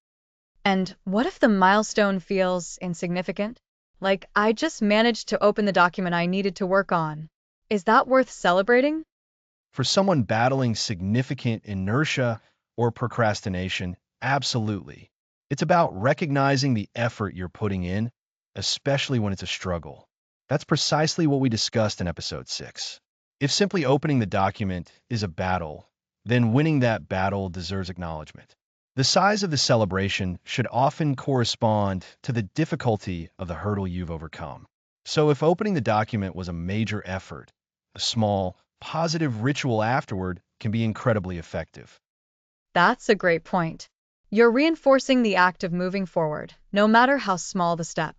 And what if the milestone feels insignificant? Like, I just managed to open the document I needed to work on. Is that worth celebrating? For someone battling significant inertia or procrastination, absolutely. It's about recognizing the effort you're putting in, especially when it's a struggle. That's precisely what we discussed in episode 6. If simply opening the document is a battle, then winning that battle deserves acknowledgement. The size of the celebration should often correspond to the difficulty of the hurdle you've overcome. So if opening the document was a major effort, a small, positive ritual afterward can be incredibly effective. That's a great point. You're reinforcing the act of moving forward, no matter how small the step.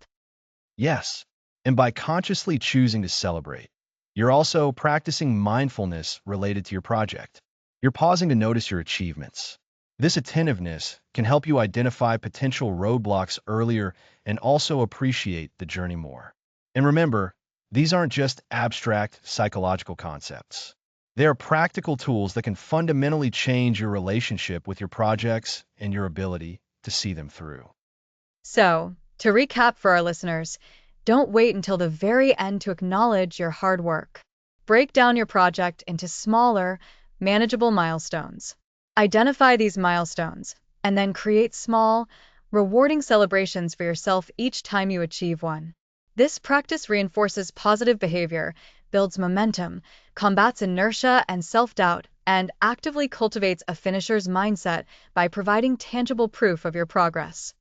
Yes, and by consciously choosing to celebrate, you're also practicing mindfulness related to your project. You're pausing to notice your achievements. This attentiveness can help you identify potential roadblocks earlier and also appreciate the journey more. And remember, these aren't just abstract psychological concepts. They are practical tools that can fundamentally change your relationship with your projects and your ability to see them through. So, to recap for our listeners, don't wait until the very end to acknowledge your hard work. Break down your project into smaller, manageable milestones. Identify these milestones, and then create small, rewarding celebrations for yourself each time you achieve one. This practice reinforces positive behavior, builds momentum, combats inertia and self-doubt, and actively cultivates a finisher's mindset by providing tangible proof of your progress.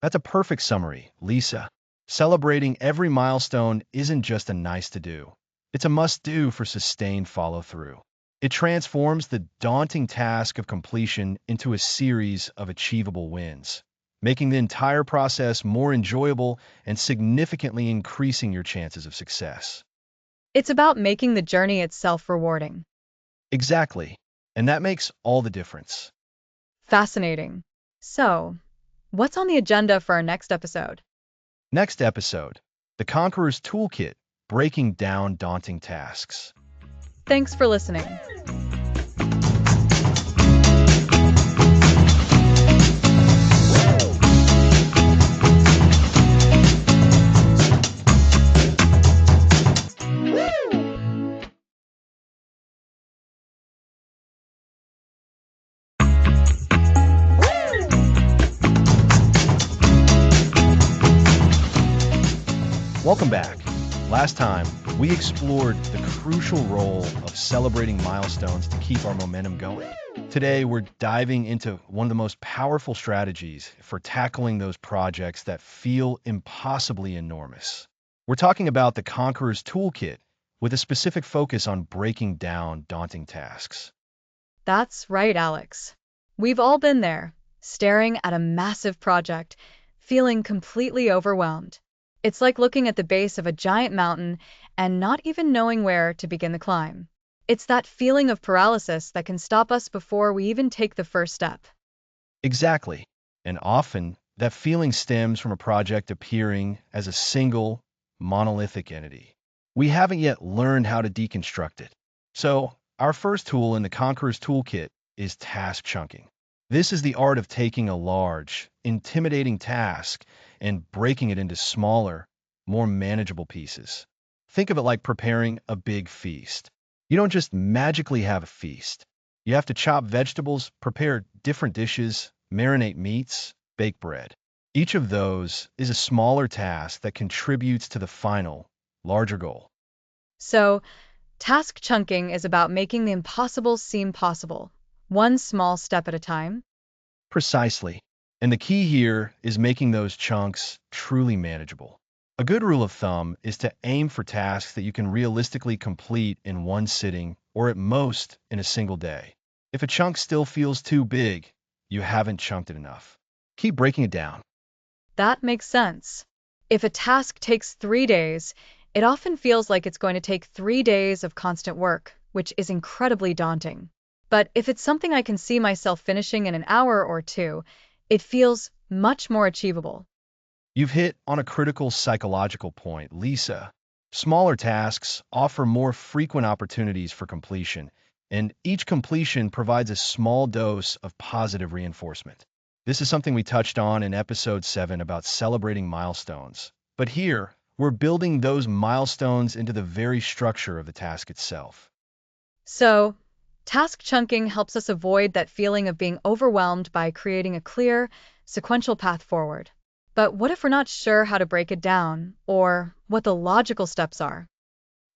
That's a perfect summary, Lisa. Celebrating every milestone isn't just a nice to do. It's a must do for sustained follow through. It transforms the daunting task of completion into a series of achievable wins, making the entire process more enjoyable and significantly increasing your chances of success. It's about making the journey itself rewarding. Exactly. And that makes all the difference. Fascinating. So, what's on the agenda for our next episode? Next episode, The Conqueror's Toolkit, breaking down daunting tasks. Thanks for listening. Welcome back. Last time, we explored the crucial role of celebrating milestones to keep our momentum going. Today, we're diving into one of the most powerful strategies for tackling those projects that feel impossibly enormous. We're talking about the Conqueror's Toolkit with a specific focus on breaking down daunting tasks. That's right, Alex. We've all been there, staring at a massive project, feeling completely overwhelmed. It's like looking at the base of a giant mountain and not even knowing where to begin the climb. It's that feeling of paralysis that can stop us before we even take the first step. Exactly. And often, that feeling stems from a project appearing as a single, monolithic entity. We haven't yet learned how to deconstruct it. So, our first tool in the Conqueror's Toolkit is task chunking. This is the art of taking a large, intimidating task and breaking it into smaller, more manageable pieces. Think of it like preparing a big feast. You don't just magically have a feast. You have to chop vegetables, prepare different dishes, marinate meats, bake bread. Each of those is a smaller task that contributes to the final, larger goal. So, task chunking is about making the impossible seem possible, one small step at a time. Precisely. And the key here is making those chunks truly manageable. A good rule of thumb is to aim for tasks that you can realistically complete in one sitting or at most in a single day. If a chunk still feels too big, you haven't chunked it enough. Keep breaking it down. That makes sense. If a task takes 3 days, it often feels like it's going to take 3 days of constant work, which is incredibly daunting. But if it's something I can see myself finishing in an hour or two, it feels much more achievable. You've hit on a critical psychological point, Lisa. Smaller tasks offer more frequent opportunities for completion, and each completion provides a small dose of positive reinforcement. This is something we touched on in episode 7 about celebrating milestones. But here, we're building those milestones into the very structure of the task itself. So, task chunking helps us avoid that feeling of being overwhelmed by creating a clear, sequential path forward. But what if we're not sure how to break it down, or what the logical steps are?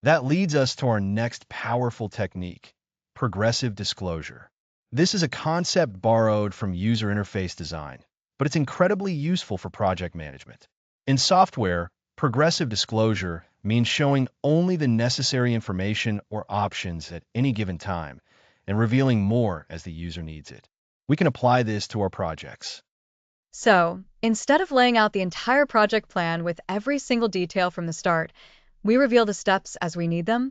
That leads us to our next powerful technique, progressive disclosure. This is a concept borrowed from user interface design, but it's incredibly useful for project management. In software, progressive disclosure means showing only the necessary information or options at any given time and revealing more as the user needs it. We can apply this to our projects. So, instead of laying out the entire project plan with every single detail from the start, we reveal the steps as we need them.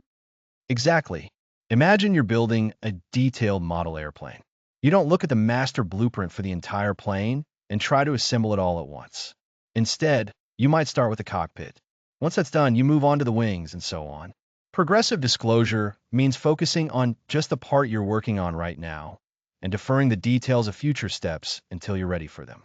Exactly. Imagine you're building a detailed model airplane. You don't look at the master blueprint for the entire plane and try to assemble it all at once. Instead, you might start with the cockpit. Once that's done, you move on to the wings and so on. Progressive disclosure means focusing on just the part you're working on right now and deferring the details of future steps until you're ready for them.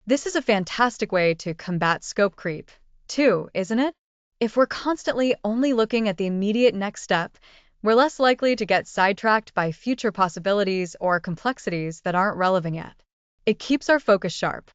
This is a fantastic way to combat scope creep, too, isn't it? If we're constantly only looking at the immediate next step, we're less likely to get sidetracked by future possibilities or complexities that aren't relevant yet. It keeps our focus sharp.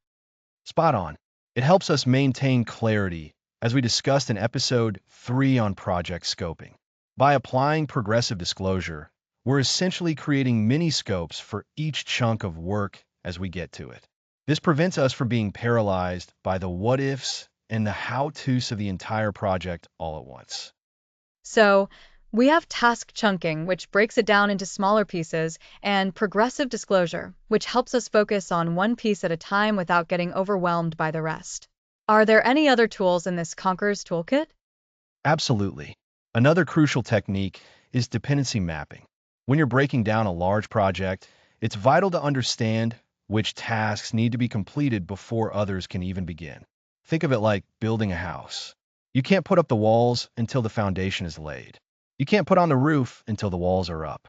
Spot on. It helps us maintain clarity, as we discussed in episode 3 on project scoping. By applying progressive disclosure, we're essentially creating mini scopes for each chunk of work as we get to it. This prevents us from being paralyzed by the what-ifs and the how-tos of the entire project all at once. So, we have task chunking, which breaks it down into smaller pieces, and progressive disclosure, which helps us focus on one piece at a time without getting overwhelmed by the rest. Are there any other tools in this Conqueror's toolkit? Absolutely. Another crucial technique is dependency mapping. When you're breaking down a large project, it's vital to understand which tasks need to be completed before others can even begin. Think of it like building a house. You can't put up the walls until the foundation is laid. You can't put on the roof until the walls are up.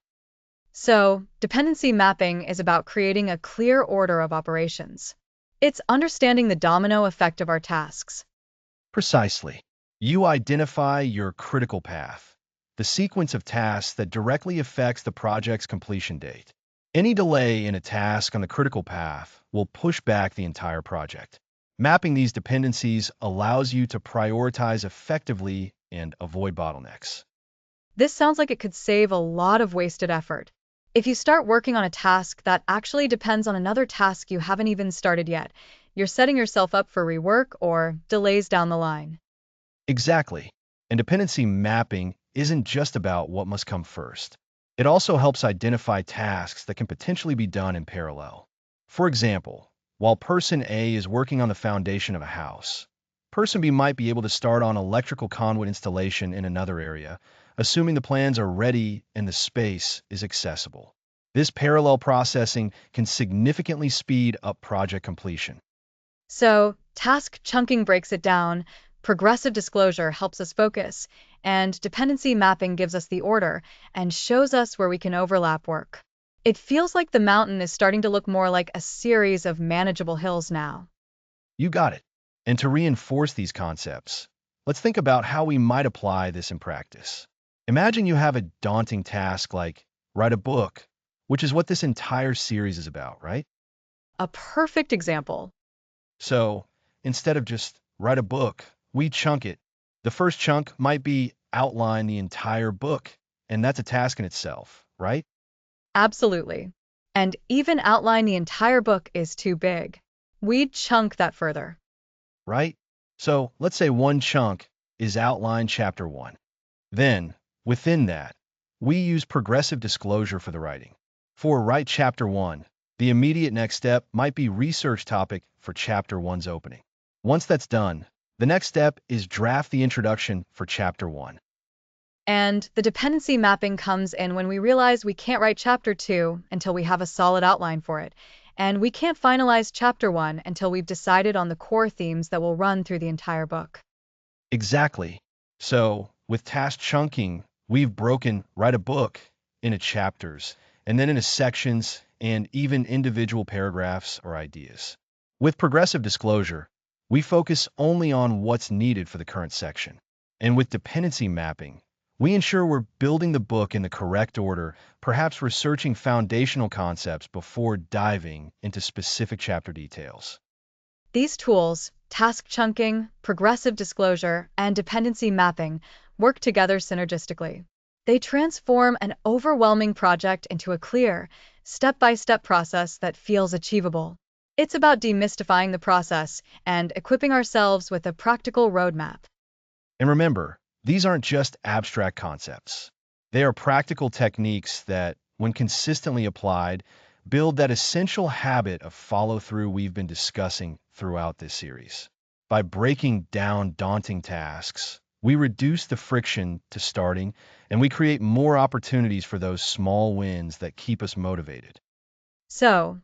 So, dependency mapping is about creating a clear order of operations. It's understanding the domino effect of our tasks. Precisely. You identify your critical path, the sequence of tasks that directly affects the project's completion date. Any delay in a task on the critical path will push back the entire project. Mapping these dependencies allows you to prioritize effectively and avoid bottlenecks. This sounds like it could save a lot of wasted effort. If you start working on a task that actually depends on another task you haven't even started yet, you're setting yourself up for rework or delays down the line. Exactly. And dependency mapping isn't just about what must come first. It also helps identify tasks that can potentially be done in parallel. For example, while person A is working on the foundation of a house, person B might be able to start on electrical conduit installation in another area, assuming the plans are ready and the space is accessible. This parallel processing can significantly speed up project completion. So, task chunking breaks it down, progressive disclosure helps us focus, and dependency mapping gives us the order and shows us where we can overlap work. It feels like the mountain is starting to look more like a series of manageable hills now. You got it. And to reinforce these concepts, let's think about how we might apply this in practice. Imagine you have a daunting task like write a book, which is what this entire series is about, right? A perfect example. So instead of just write a book, we chunk it. The first chunk might be outline the entire book, and that's a task in itself, right? Absolutely. And even outline the entire book is too big. We'd chunk that further. Right? So let's say one chunk is outline chapter 1. Then, within that, we use progressive disclosure for the writing. For write chapter 1, the immediate next step might be research topic for chapter 1's opening. Once that's done, the next step is draft the introduction for chapter 1. And the dependency mapping comes in when we realize we can't write chapter 2 until we have a solid outline for it. And we can't finalize chapter 1 until we've decided on the core themes that will run through the entire book. Exactly. So, with task chunking, we've broken write a book into chapters, and then into sections and even individual paragraphs or ideas. With progressive disclosure, we focus only on what's needed for the current section. And with dependency mapping, we ensure we're building the book in the correct order, perhaps researching foundational concepts before diving into specific chapter details. These tools, task chunking, progressive disclosure, and dependency mapping, work together synergistically. They transform an overwhelming project into a clear, step-by-step process that feels achievable. It's about demystifying the process and equipping ourselves with a practical roadmap. And remember, these aren't just abstract concepts. They are practical techniques that, when consistently applied, build that essential habit of follow-through we've been discussing throughout this series. By breaking down daunting tasks, we reduce the friction to starting, and we create more opportunities for those small wins that keep us motivated. So,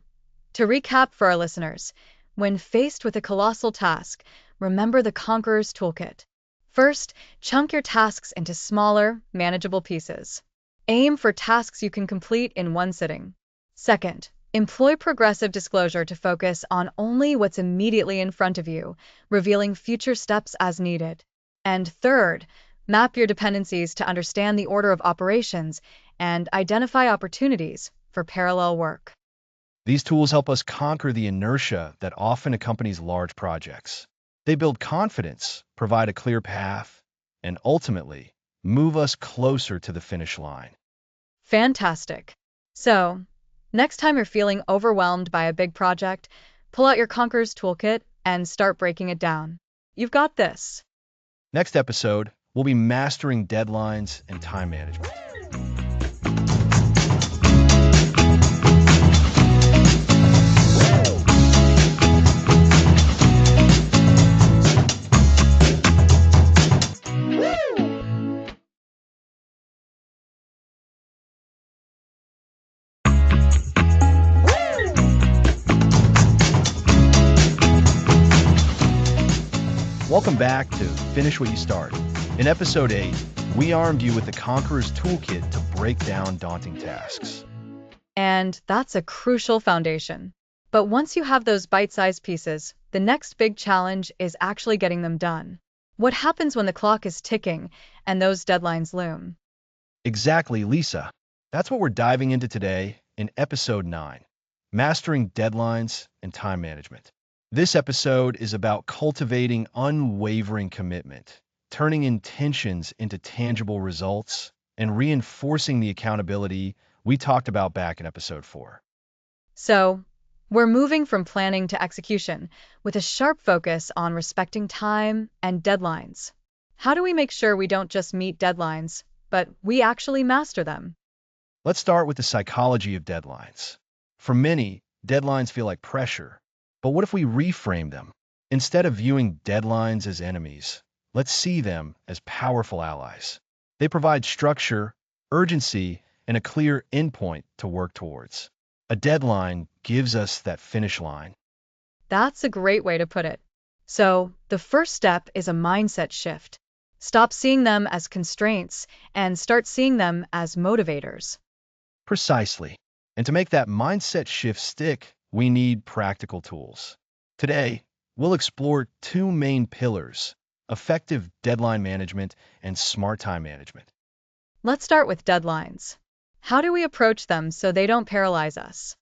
to recap for our listeners, when faced with a colossal task, remember the Conqueror's Toolkit. First, chunk your tasks into smaller, manageable pieces. Aim for tasks you can complete in one sitting. Second, employ progressive disclosure to focus on only what's immediately in front of you, revealing future steps as needed. And third, map your dependencies to understand the order of operations and identify opportunities for parallel work. These tools help us conquer the inertia that often accompanies large projects. They build confidence, provide a clear path, and ultimately move us closer to the finish line. Fantastic. So, next time you're feeling overwhelmed by a big project, pull out your Conqueror's Toolkit and start breaking it down. You've got this. Next episode, we'll be mastering deadlines and time management. Welcome back to Finish What You Start. In Episode 8, we armed you with the Conqueror's Toolkit to break down daunting tasks. And that's a crucial foundation. But once you have those bite-sized pieces, the next big challenge is actually getting them done. What happens when the clock is ticking and those deadlines loom? Exactly, Lisa. That's what we're diving into today in Episode 9, Mastering Deadlines and Time Management. This episode is about cultivating unwavering commitment, turning intentions into tangible results, and reinforcing the accountability we talked about back in Episode 4. So, we're moving from planning to execution with a sharp focus on respecting time and deadlines. How do we make sure we don't just meet deadlines, but we actually master them? Let's start with the psychology of deadlines. For many, deadlines feel like pressure. But what if we reframe them? Instead of viewing deadlines as enemies, let's see them as powerful allies. They provide structure, urgency, and a clear endpoint to work towards. A deadline gives us that finish line. That's a great way to put it. So, the first step is a mindset shift. Stop seeing them as constraints and start seeing them as motivators. Precisely. And to make that mindset shift stick, we need practical tools. Today, we'll explore two main pillars: effective deadline management and smart time management. Let's start with deadlines. How do we approach them so they don't paralyze us?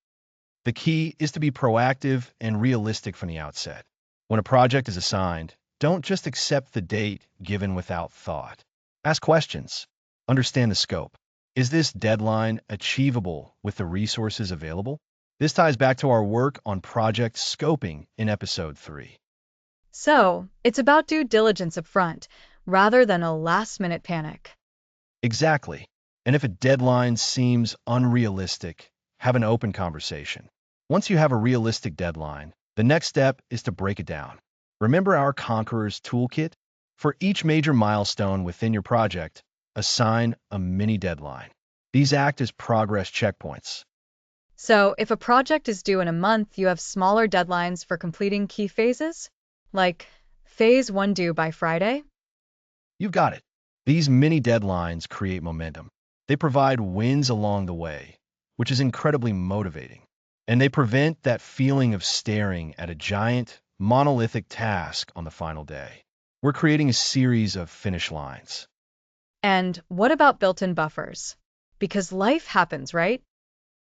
The key is to be proactive and realistic from the outset. When a project is assigned, don't just accept the date given without thought. Ask questions. Understand the scope. Is this deadline achievable with the resources available? This ties back to our work on project scoping in Episode 3. So, it's about due diligence up front, rather than a last-minute panic. Exactly. And if a deadline seems unrealistic, have an open conversation. Once you have a realistic deadline, the next step is to break it down. Remember our Conqueror's Toolkit? For each major milestone within your project, assign a mini deadline. These act as progress checkpoints. So, if a project is due in a month, you have smaller deadlines for completing key phases? Like, phase 1 due by Friday? You've got it. These mini deadlines create momentum. They provide wins along the way, which is incredibly motivating. And they prevent that feeling of staring at a giant, monolithic task on the final day. We're creating a series of finish lines. And what about built-in buffers? Because life happens, right?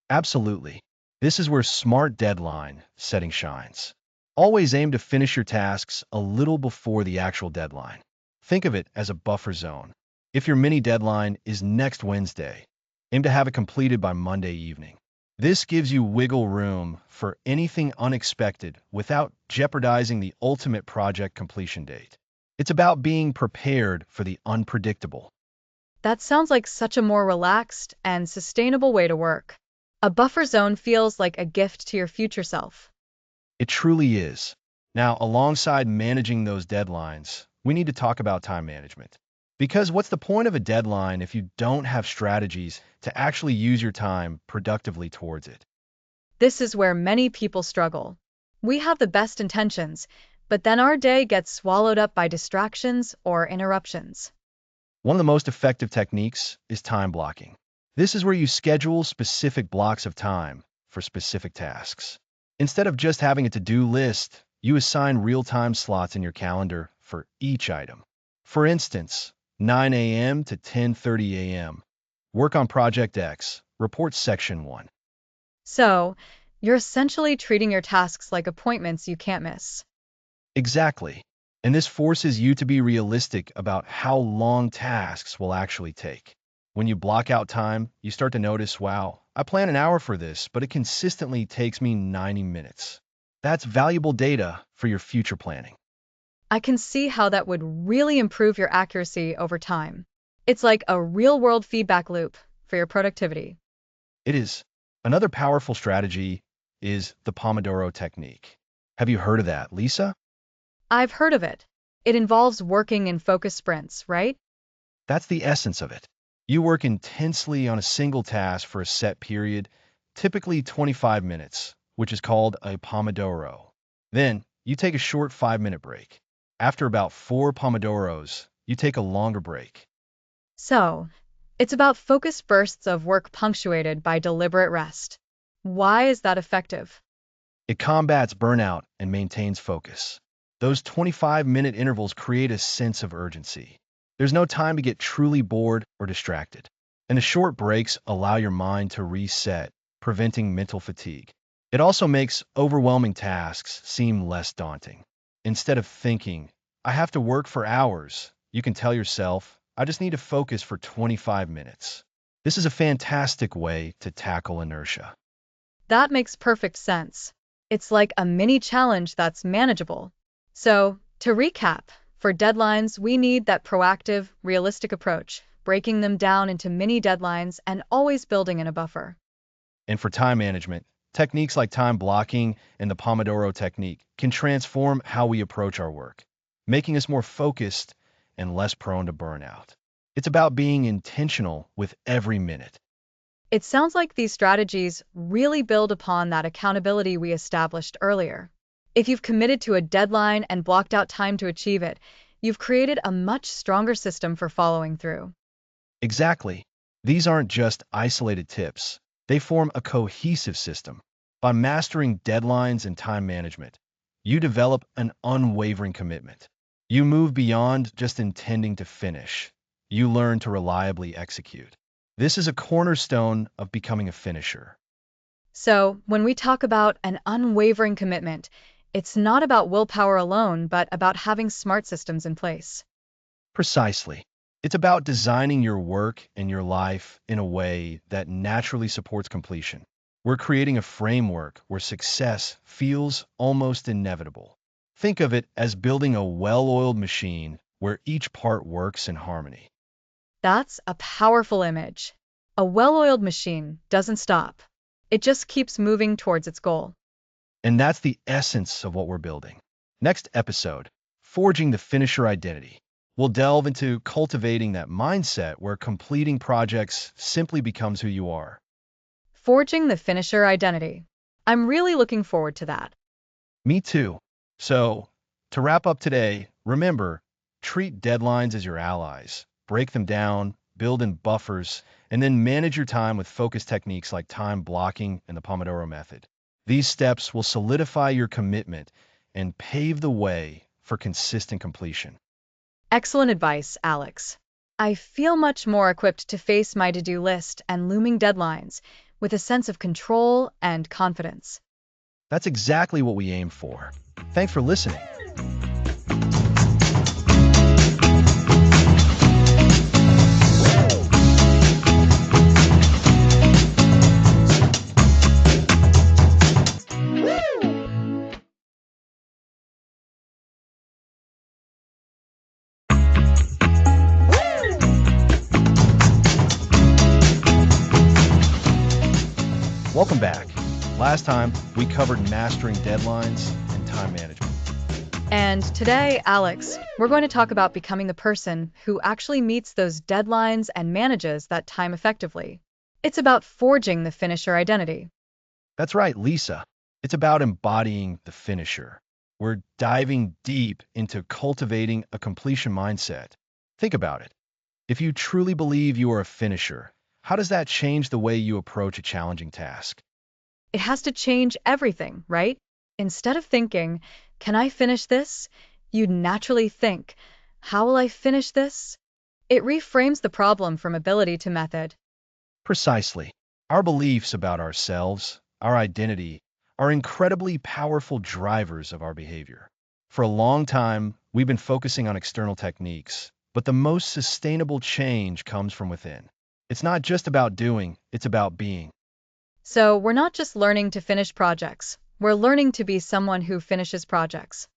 Absolutely. This is where smart deadline setting shines. Always aim to finish your tasks a little before the actual deadline. Think of it as a buffer zone. If your mini deadline is next Wednesday, aim to have it completed by Monday evening. This gives you wiggle room for anything unexpected without jeopardizing the ultimate project completion date. It's about being prepared for the unpredictable. That sounds like such a more relaxed and sustainable way to work. A buffer zone feels like a gift to your future self. It truly is. Now, alongside managing those deadlines, we need to talk about time management. Because what's the point of a deadline if you don't have strategies to actually use your time productively towards it? This is where many people struggle. We have the best intentions, but then our day gets swallowed up by distractions or interruptions. One of the most effective techniques is time blocking. This is where you schedule specific blocks of time for specific tasks. Instead of just having a to-do list, you assign real-time slots in your calendar for each item. For instance, 9 a.m. to 10:30 a.m. Work on Project X, report section 1. So, you're essentially treating your tasks like appointments you can't miss. Exactly. And this forces you to be realistic about how long tasks will actually take. When you block out time, you start to notice, wow, I plan an hour for this, but it consistently takes me 90 minutes. That's valuable data for your future planning. I can see how that would really improve your accuracy over time. It's like a real-world feedback loop for your productivity. It is. Another powerful strategy is the Pomodoro technique. Have you heard of that, Lisa? I've heard of it. It involves working in focus sprints, right? That's the essence of it. You work intensely on a single task for a set period, typically 25 minutes, which is called a Pomodoro. Then, you take a short 5-minute break. After about 4 Pomodoros, you take a longer break. So, it's about focused bursts of work punctuated by deliberate rest. Why is that effective? It combats burnout and maintains focus. Those 25-minute intervals create a sense of urgency. There's no time to get truly bored or distracted. And the short breaks allow your mind to reset, preventing mental fatigue. It also makes overwhelming tasks seem less daunting. Instead of thinking, I have to work for hours, you can tell yourself, I just need to focus for 25 minutes. This is a fantastic way to tackle inertia. That makes perfect sense. It's like a mini challenge that's manageable. So, to recap, for deadlines, we need that proactive, realistic approach, breaking them down into mini deadlines and always building in a buffer. And for time management, techniques like time blocking and the Pomodoro technique can transform how we approach our work, making us more focused and less prone to burnout. It's about being intentional with every minute. It sounds like these strategies really build upon that accountability we established earlier. If you've committed to a deadline and blocked out time to achieve it, you've created a much stronger system for following through. Exactly. These aren't just isolated tips. They form a cohesive system. By mastering deadlines and time management, you develop an unwavering commitment. You move beyond just intending to finish. You learn to reliably execute. This is a cornerstone of becoming a finisher. So, when we talk about an unwavering commitment, it's not about willpower alone, but about having smart systems in place. Precisely. It's about designing your work and your life in a way that naturally supports completion. We're creating a framework where success feels almost inevitable. Think of it as building a well-oiled machine where each part works in harmony. That's a powerful image. A well-oiled machine doesn't stop. It just keeps moving towards its goal. And that's the essence of what we're building. Next episode, Forging the Finisher Identity. We'll delve into cultivating that mindset where completing projects simply becomes who you are. Forging the finisher identity. I'm really looking forward to that. Me too. So, to wrap up today, remember, treat deadlines as your allies. Break them down, build in buffers, and then manage your time with focus techniques like time blocking and the Pomodoro method. These steps will solidify your commitment and pave the way for consistent completion. Excellent advice, Alex. I feel much more equipped to face my to-do list and looming deadlines with a sense of control and confidence. That's exactly what we aim for. Thanks for listening. Last time, we covered mastering deadlines and time management. And today, Alex, we're going to talk about becoming the person who actually meets those deadlines and manages that time effectively. It's about forging the finisher identity. That's right, Lisa. It's about embodying the finisher. We're diving deep into cultivating a completion mindset. Think about it. If you truly believe you are a finisher, how does that change the way you approach a challenging task? It has to change everything, right? Instead of thinking, can I finish this? You'd naturally think, how will I finish this? It reframes the problem from ability to method. Precisely. Our beliefs about ourselves, our identity, are incredibly powerful drivers of our behavior. For a long time, we've been focusing on external techniques, but the most sustainable change comes from within. It's not just about doing, it's about being. So we're not just learning to finish projects, we're learning to be someone who finishes projects.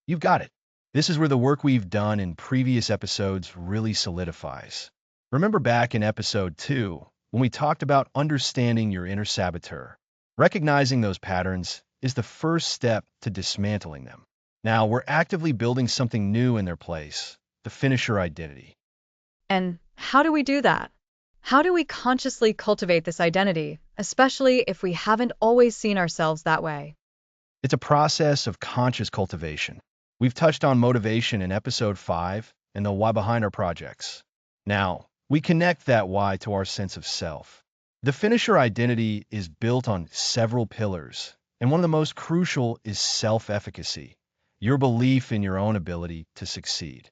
You've got it. This is where the work we've done in previous episodes really solidifies. Remember back in episode 2, when we talked about understanding your inner saboteur. Recognizing those patterns is the first step to dismantling them. Now, we're actively building something new in their place, the finisher identity. And how do we do that? How do we consciously cultivate this identity, especially if we haven't always seen ourselves that way? It's a process of conscious cultivation. We've touched on motivation in episode 5 and the why behind our projects. Now, we connect that why to our sense of self. The finisher identity is built on several pillars, and one of the most crucial is self-efficacy, your belief in your own ability to succeed.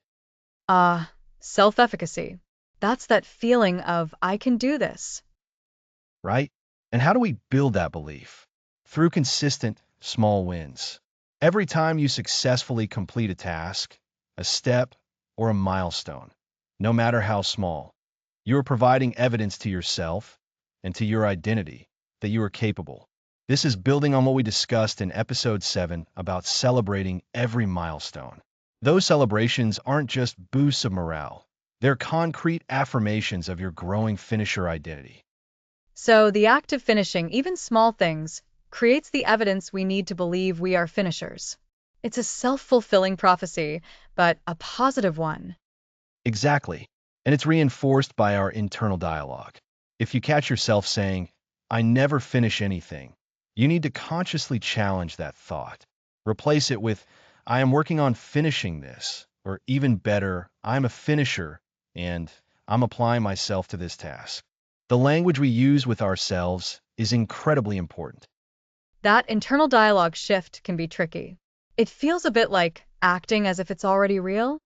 Self-efficacy. That's that feeling of, I can do this. Right? And how do we build that belief? Through consistent, small wins. Every time you successfully complete a task, a step, or a milestone, no matter how small, you are providing evidence to yourself and to your identity that you are capable. This is building on what we discussed in episode 7 about celebrating every milestone. Those celebrations aren't just boosts of morale. They're concrete affirmations of your growing finisher identity. So the act of finishing even small things creates the evidence we need to believe we are finishers. It's a self-fulfilling prophecy, but a positive one. Exactly. And it's reinforced by our internal dialogue. If you catch yourself saying, I never finish anything, you need to consciously challenge that thought. Replace it with, I am working on finishing this, or even better, I'm a finisher, and I'm applying myself to this task. The language we use with ourselves is incredibly important. That internal dialogue shift can be tricky. It feels a bit like acting as if it's already real.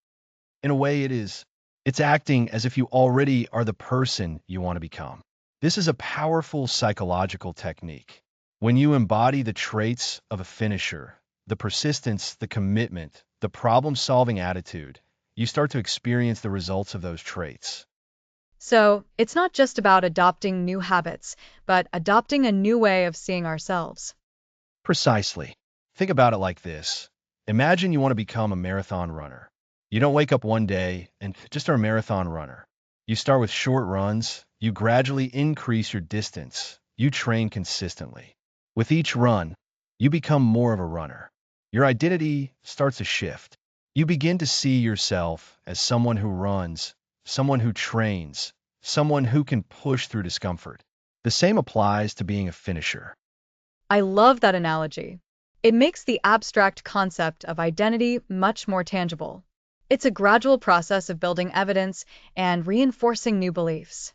In a way, it is. It's acting as if you already are the person you want to become. This is a powerful psychological technique. When you embody the traits of a finisher, the persistence, the commitment, the problem-solving attitude, you start to experience the results of those traits. So it's not just about adopting new habits, but adopting a new way of seeing ourselves. Precisely. Think about it like this. Imagine you want to become a marathon runner. You don't wake up one day and just are a marathon runner. You start with short runs, you gradually increase your distance, you train consistently. With each run, you become more of a runner. Your identity starts to shift. You begin to see yourself as someone who runs, someone who trains, someone who can push through discomfort. The same applies to being a finisher. I love that analogy. It makes the abstract concept of identity much more tangible. It's a gradual process of building evidence and reinforcing new beliefs.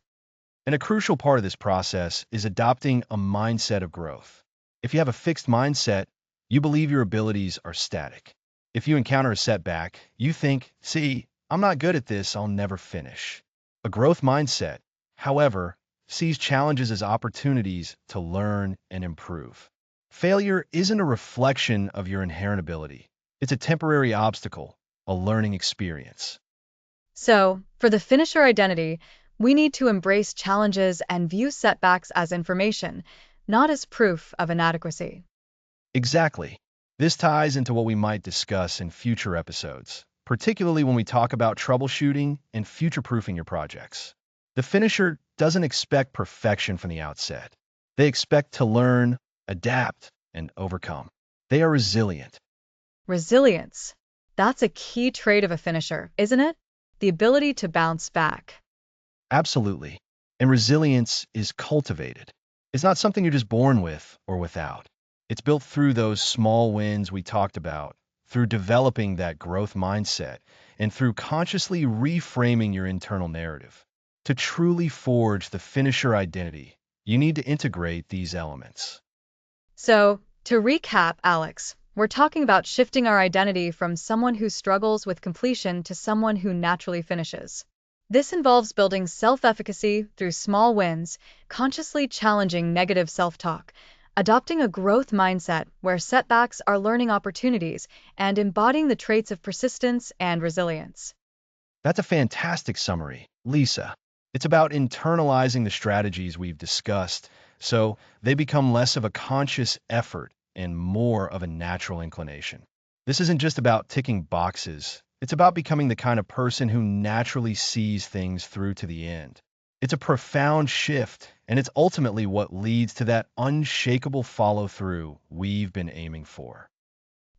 And a crucial part of this process is adopting a mindset of growth. If you have a fixed mindset, you believe your abilities are static. If you encounter a setback, you think, see, I'm not good at this, I'll never finish. A growth mindset, however, sees challenges as opportunities to learn and improve. Failure isn't a reflection of your inherent ability. It's a temporary obstacle, a learning experience. So, for the finisher identity, we need to embrace challenges and view setbacks as information, not as proof of inadequacy. Exactly. This ties into what we might discuss in future episodes, particularly when we talk about troubleshooting and future-proofing your projects. The finisher doesn't expect perfection from the outset. They expect to learn, adapt, and overcome. They are resilient. Resilience. That's a key trait of a finisher, isn't it? The ability to bounce back. Absolutely. And resilience is cultivated. It's not something you're just born with or without. It's built through those small wins we talked about, through developing that growth mindset, and through consciously reframing your internal narrative. To truly forge the finisher identity, you need to integrate these elements. So, to recap, Alex, we're talking about shifting our identity from someone who struggles with completion to someone who naturally finishes. This involves building self-efficacy through small wins, consciously challenging negative self-talk, adopting a growth mindset where setbacks are learning opportunities, and embodying the traits of persistence and resilience. That's a fantastic summary, Lisa. It's about internalizing the strategies we've discussed so they become less of a conscious effort and more of a natural inclination. This isn't just about ticking boxes, it's about becoming the kind of person who naturally sees things through to the end. It's a profound shift, and it's ultimately what leads to that unshakable follow through we've been aiming for.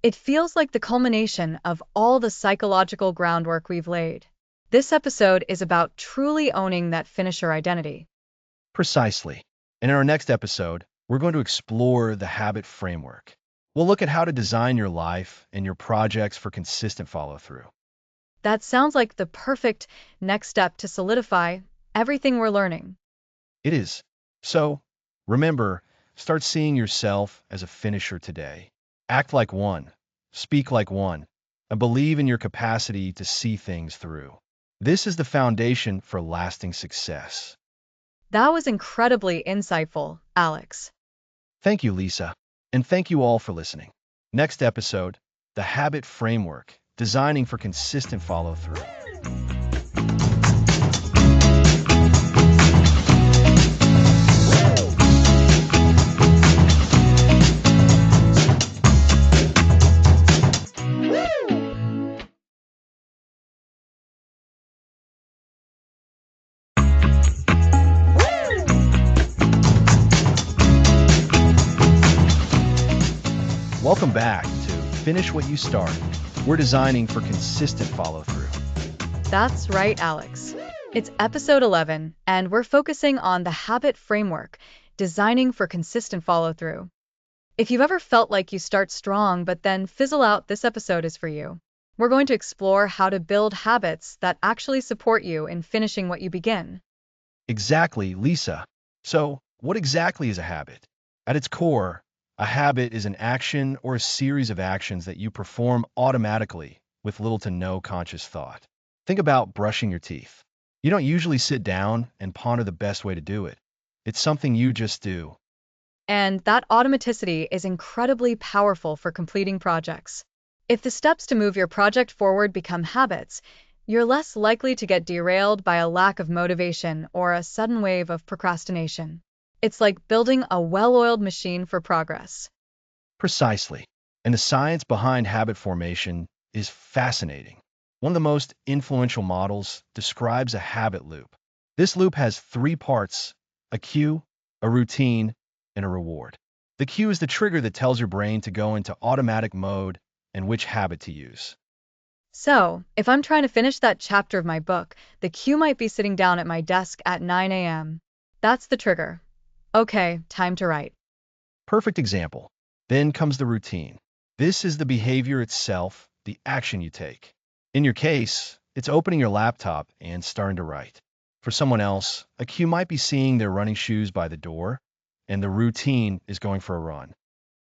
It feels like the culmination of all the psychological groundwork we've laid. This episode is about truly owning that finisher identity. Precisely. And in our next episode, we're going to explore the habit framework. We'll look at how to design your life and your projects for consistent follow through. That sounds like the perfect next step to solidify everything we're learning. It is. So, remember, start seeing yourself as a finisher today. Act like one, speak like one, and believe in your capacity to see things through. This is the foundation for lasting success. That was incredibly insightful, Alex. Thank you, Lisa. And thank you all for listening. Next episode, the habit framework, designing for consistent follow through. Welcome back to Finish What You Start. We're designing for consistent follow through. That's right, Alex. It's episode 11, and we're focusing on the habit framework, designing for consistent follow through. If you've ever felt like you start strong but then fizzle out, this episode is for you. We're going to explore how to build habits that actually support you in finishing what you begin. Exactly, Lisa. So, what exactly is a habit? At its core, a habit is an action or a series of actions that you perform automatically with little to no conscious thought. Think about brushing your teeth. You don't usually sit down and ponder the best way to do it. It's something you just do. And that automaticity is incredibly powerful for completing projects. If the steps to move your project forward become habits, you're less likely to get derailed by a lack of motivation or a sudden wave of procrastination. It's like building a well-oiled machine for progress. Precisely. And the science behind habit formation is fascinating. One of the most influential models describes a habit loop. This loop has three parts: a cue, a routine, and a reward. The cue is the trigger that tells your brain to go into automatic mode and which habit to use. So, if I'm trying to finish that chapter of my book, the cue might be sitting down at my desk at 9 a.m. That's the trigger. Okay, time to write. Perfect example. Then comes the routine. This is the behavior itself, the action you take. In your case, it's opening your laptop and starting to write. For someone else, a cue might be seeing their running shoes by the door, and the routine is going for a run.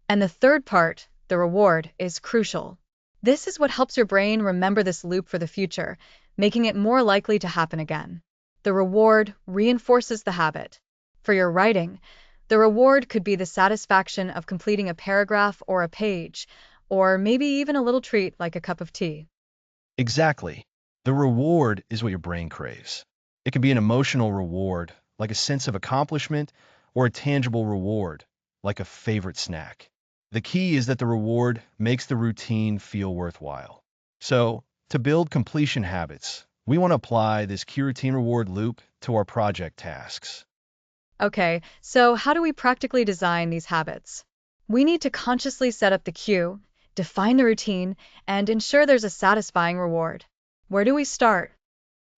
And the third part, the reward, is crucial. This is what helps your brain remember this loop for the future, making it more likely to happen again. The reward reinforces the habit. For your writing, the reward could be the satisfaction of completing a paragraph or a page, or maybe even a little treat like a cup of tea. Exactly. The reward is what your brain craves. It can be an emotional reward, like a sense of accomplishment, or a tangible reward, like a favorite snack. The key is that the reward makes the routine feel worthwhile. So, to build completion habits, we want to apply this cue routine reward loop to our project tasks. Okay, so how do we practically design these habits? We need to consciously set up the cue, define the routine, and ensure there's a satisfying reward. Where do we start?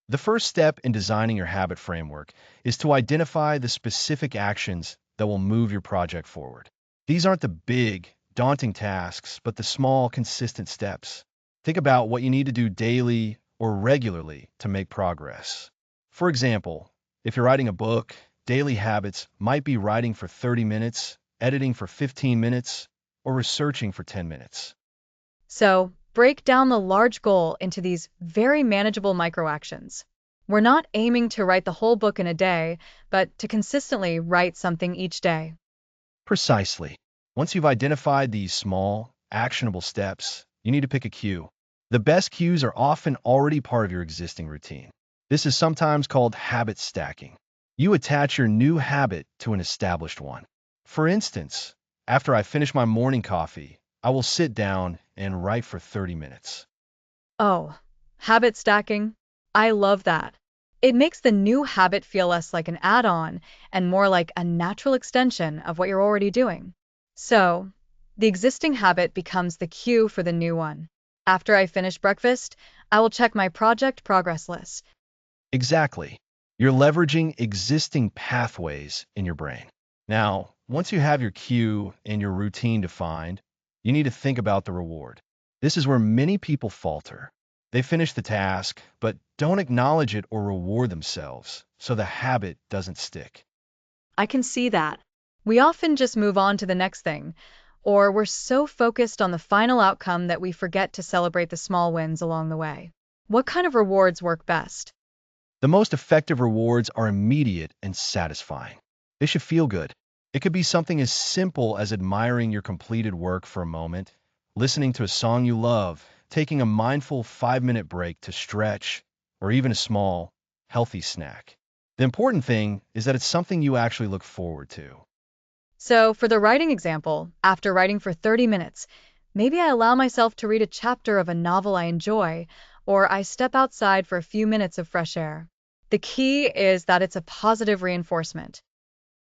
The first step in designing your habit framework is to identify the specific actions that will move your project forward. These aren't the big, daunting tasks, but the small, consistent steps. Think about what you need to do daily or regularly to make progress. For example, if you're writing a book, daily habits might be writing for 30 minutes, editing for 15 minutes, or researching for 10 minutes. So, break down the large goal into these very manageable micro actions. We're not aiming to write the whole book in a day, but to consistently write something each day. Precisely. Once you've identified these small, actionable steps, you need to pick a cue. The best cues are often already part of your existing routine. This is sometimes called habit stacking. You attach your new habit to an established one. For instance, after I finish my morning coffee, I will sit down and write for 30 minutes. Oh, habit stacking? I love that. It makes the new habit feel less like an add on and more like a natural extension of what you're already doing. So, the existing habit becomes the cue for the new one. After I finish breakfast, I will check my project progress list. Exactly. You're leveraging existing pathways in your brain. Now, once you have your cue and your routine defined, you need to think about the reward. This is where many people falter. They finish the task, but don't acknowledge it or reward themselves, so the habit doesn't stick. I can see that. We often just move on to the next thing, or we're so focused on the final outcome that we forget to celebrate the small wins along the way. What kind of rewards work best? The most effective rewards are immediate and satisfying. They should feel good. It could be something as simple as admiring your completed work for a moment, listening to a song you love, taking a mindful 5-minute break to stretch, or even a small, healthy snack. The important thing is that it's something you actually look forward to. So, for the writing example, after writing for 30 minutes, maybe I allow myself to read a chapter of a novel I enjoy, or I step outside for a few minutes of fresh air. The key is that it's a positive reinforcement.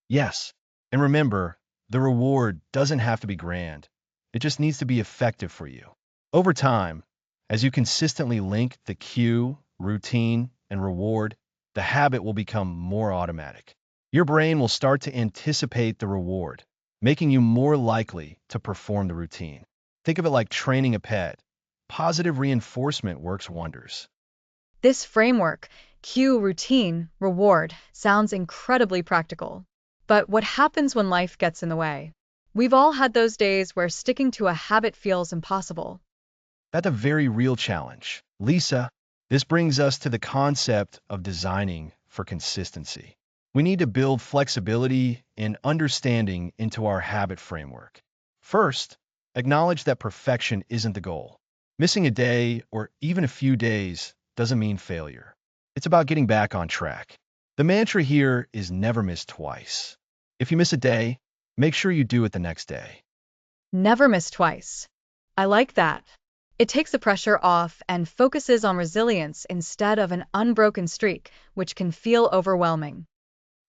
Yes, and remember, the reward doesn't have to be grand. It just needs to be effective for you. Over time, as you consistently link the cue, routine, and reward, the habit will become more automatic. Your brain will start to anticipate the reward, making you more likely to perform the routine. Think of it like training a pet. Positive reinforcement works wonders. This framework, cue, routine, reward, sounds incredibly practical. But what happens when life gets in the way? We've all had those days where sticking to a habit feels impossible. That's a very real challenge. Lisa, this brings us to the concept of designing for consistency. We need to build flexibility and understanding into our habit framework. First, acknowledge that perfection isn't the goal. Missing a day or even a few days doesn't mean failure. It's about getting back on track. The mantra here is never miss twice. If you miss a day, make sure you do it the next day. Never miss twice. I like that. It takes the pressure off and focuses on resilience instead of an unbroken streak, which can feel overwhelming.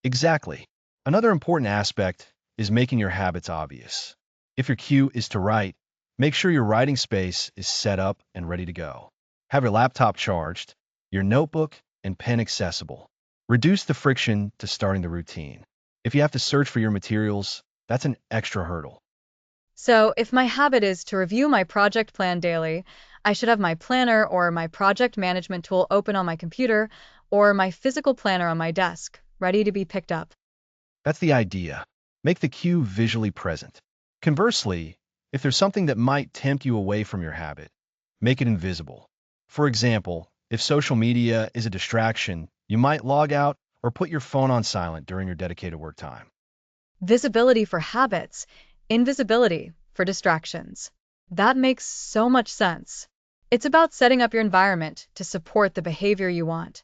Exactly. Another important aspect is making your habits obvious. If your cue is to write, make sure your writing space is set up and ready to go. Have your laptop charged, your notebook and pen accessible. Reduce the friction to starting the routine. If you have to search for your materials, that's an extra hurdle. So, if my habit is to review my project plan daily, I should have my planner or my project management tool open on my computer or my physical planner on my desk, ready to be picked up. That's the idea. Make the cue visually present. Conversely, if there's something that might tempt you away from your habit, make it invisible. For example, if social media is a distraction, you might log out or put your phone on silent during your dedicated work time. Visibility for habits, invisibility for distractions. That makes so much sense. It's about setting up your environment to support the behavior you want.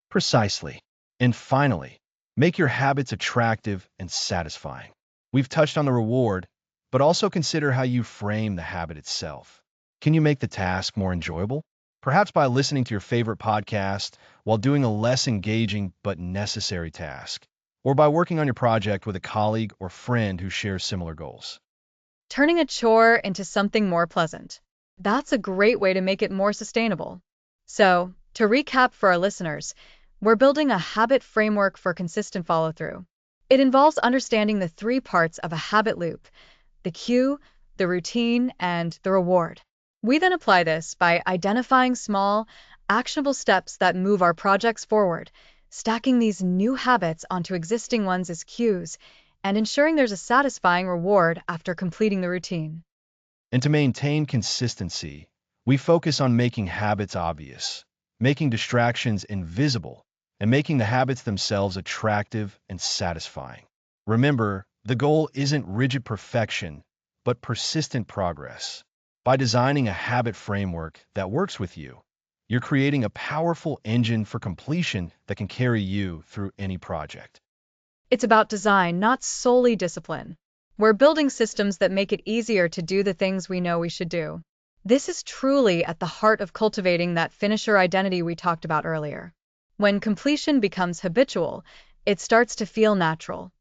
Precisely. And finally, make your habits attractive and satisfying. We've touched on the reward, but also consider how you frame the habit itself. Can you make the task more enjoyable? Perhaps by listening to your favorite podcast while doing a less engaging but necessary task. or by working on your project with a colleague or friend who shares similar goals. Turning a chore into something more pleasant. That's a great way to make it more sustainable. So, to recap for our listeners, we're building a habit framework for consistent follow through. It involves understanding the three parts of a habit loop: the cue, the routine, and the reward. We then apply this by identifying small, actionable steps that move our projects forward, stacking these new habits onto existing ones as cues, and ensuring there's a satisfying reward after completing the routine. And to maintain consistency, we focus on making habits obvious, making distractions invisible, and making the habits themselves attractive and satisfying. Remember, the goal isn't rigid perfection, but persistent progress. By designing a habit framework that works with you, you're creating a powerful engine for completion that can carry you through any project. It's about design, not solely discipline. We're building systems that make it easier to do the things we know we should do. This is truly at the heart of cultivating that finisher identity we talked about earlier. When completion becomes habitual, it starts to feel natural.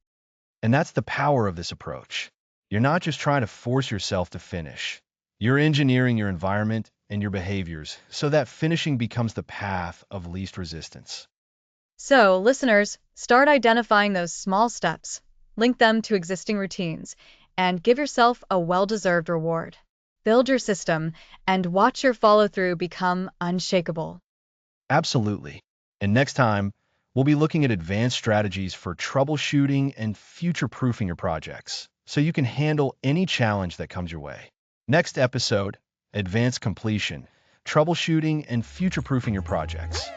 And that's the power of this approach. You're not just trying to force yourself to finish. You're engineering your environment and your behaviors so that finishing becomes the path of least resistance. So, listeners, start identifying those small steps, link them to existing routines, and give yourself a well-deserved reward. Build your system and watch your follow-through become unshakable. Absolutely. And next time, we'll be looking at advanced strategies for troubleshooting and future-proofing your projects so you can handle any challenge that comes your way. Next episode, Advanced Completion, Troubleshooting and Future-Proofing Your Projects.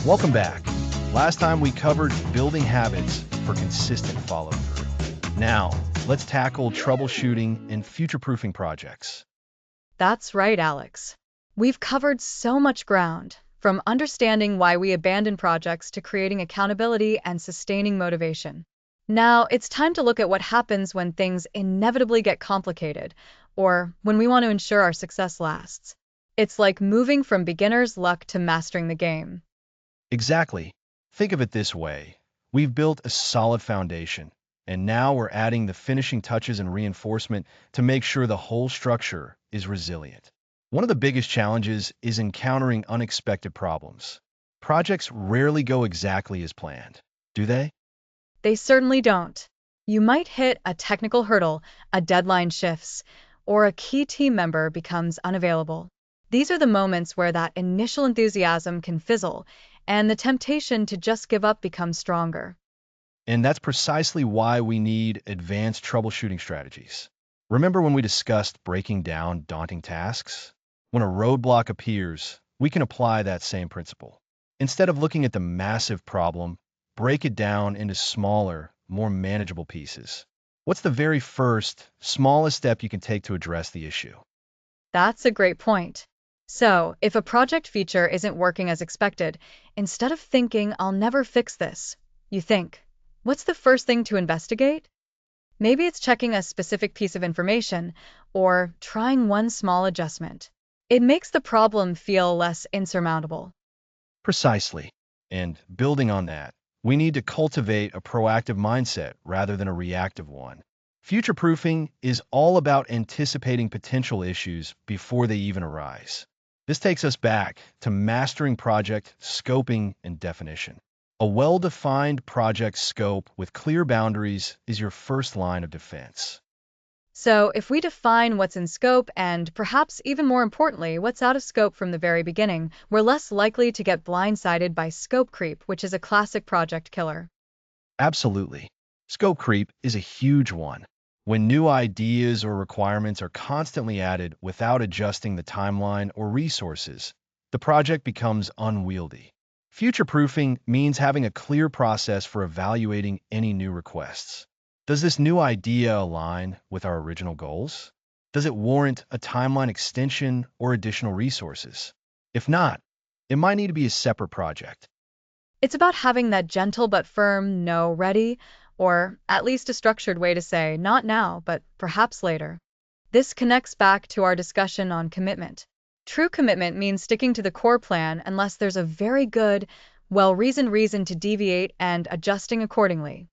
Welcome back. Last time we covered building habits for consistent follow-through. Now, let's tackle troubleshooting and future-proofing projects. That's right, Alex. We've covered so much ground, from understanding why we abandon projects to creating accountability and sustaining motivation. Now, it's time to look at what happens when things inevitably get complicated, or when we want to ensure our success lasts. It's like moving from beginner's luck to mastering the game. Exactly. Think of it this way. We've built a solid foundation, and now we're adding the finishing touches and reinforcement to make sure the whole structure is resilient. One of the biggest challenges is encountering unexpected problems. Projects rarely go exactly as planned, do they? They certainly don't. You might hit a technical hurdle, a deadline shifts, or a key team member becomes unavailable. These are the moments where that initial enthusiasm can fizzle, and the temptation to just give up becomes stronger. And that's precisely why we need advanced troubleshooting strategies. Remember when we discussed breaking down daunting tasks? When a roadblock appears, we can apply that same principle. Instead of looking at the massive problem, break it down into smaller, more manageable pieces. What's the very first, smallest step you can take to address the issue? That's a great point. So, if a project feature isn't working as expected, instead of thinking, I'll never fix this, you think, what's the first thing to investigate? Maybe it's checking a specific piece of information or trying one small adjustment. It makes the problem feel less insurmountable. Precisely. And building on that, we need to cultivate a proactive mindset rather than a reactive one. Future proofing is all about anticipating potential issues before they even arise. This takes us back to mastering project scoping and definition. A well-defined project scope with clear boundaries is your first line of defense. So, if we define what's in scope and, perhaps even more importantly, what's out of scope from the very beginning, we're less likely to get blindsided by scope creep, which is a classic project killer. Absolutely. Scope creep is a huge one. When new ideas or requirements are constantly added without adjusting the timeline or resources, the project becomes unwieldy. Future-proofing means having a clear process for evaluating any new requests. Does this new idea align with our original goals? Does it warrant a timeline extension or additional resources? If not, it might need to be a separate project. It's about having that gentle but firm no ready, or at least a structured way to say, not now, but perhaps later. This connects back to our discussion on commitment. True commitment means sticking to the core plan unless there's a very good, well-reasoned reason to deviate and adjusting accordingly.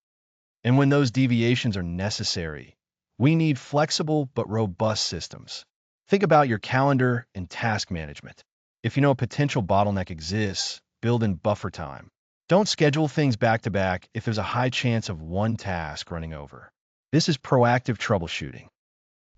And when those deviations are necessary, we need flexible but robust systems. Think about your calendar and task management. If you know a potential bottleneck exists, build in buffer time. Don't schedule things back to back if there's a high chance of one task running over. This is proactive troubleshooting.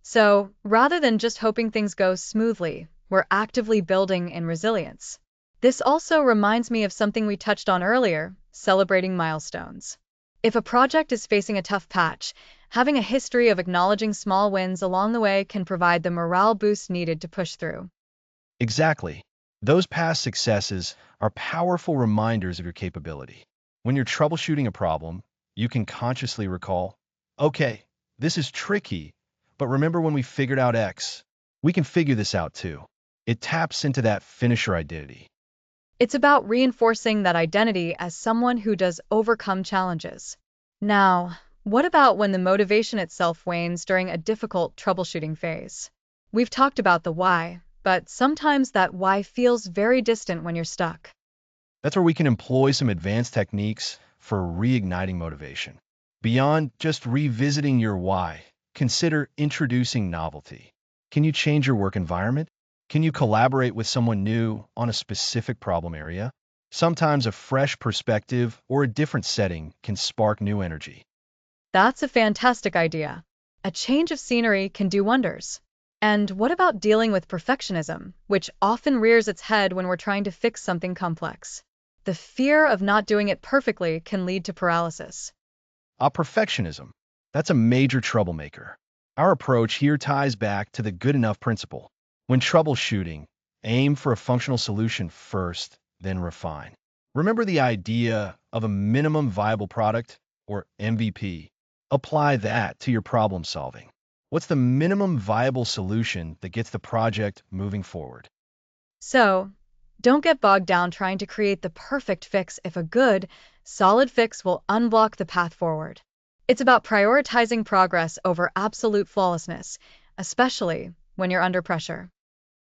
So, rather than just hoping things go smoothly, we're actively building in resilience. This also reminds me of something we touched on earlier, celebrating milestones. If a project is facing a tough patch, having a history of acknowledging small wins along the way can provide the morale boost needed to push through. Exactly. Those past successes are powerful reminders of your capability. When you're troubleshooting a problem, you can consciously recall, okay, this is tricky, but remember when we figured out X? We can figure this out too. It taps into that finisher identity. It's about reinforcing that identity as someone who does overcome challenges. Now, what about when the motivation itself wanes during a difficult troubleshooting phase? We've talked about the why, but sometimes that why feels very distant when you're stuck. That's where we can employ some advanced techniques for reigniting motivation. Beyond just revisiting your why, consider introducing novelty. Can you change your work environment? Can you collaborate with someone new on a specific problem area? Sometimes a fresh perspective or a different setting can spark new energy. That's a fantastic idea. A change of scenery can do wonders. And what about dealing with perfectionism, which often rears its head when we're trying to fix something complex? The fear of not doing it perfectly can lead to paralysis. Perfectionism. That's a major troublemaker. Our approach here ties back to the good enough principle. When troubleshooting, aim for a functional solution first, then refine. Remember the idea of a minimum viable product, or MVP. Apply that to your problem solving. What's the minimum viable solution that gets the project moving forward? So, don't get bogged down trying to create the perfect fix if a good, solid fix will unblock the path forward. It's about prioritizing progress over absolute flawlessness, especially when you're under pressure.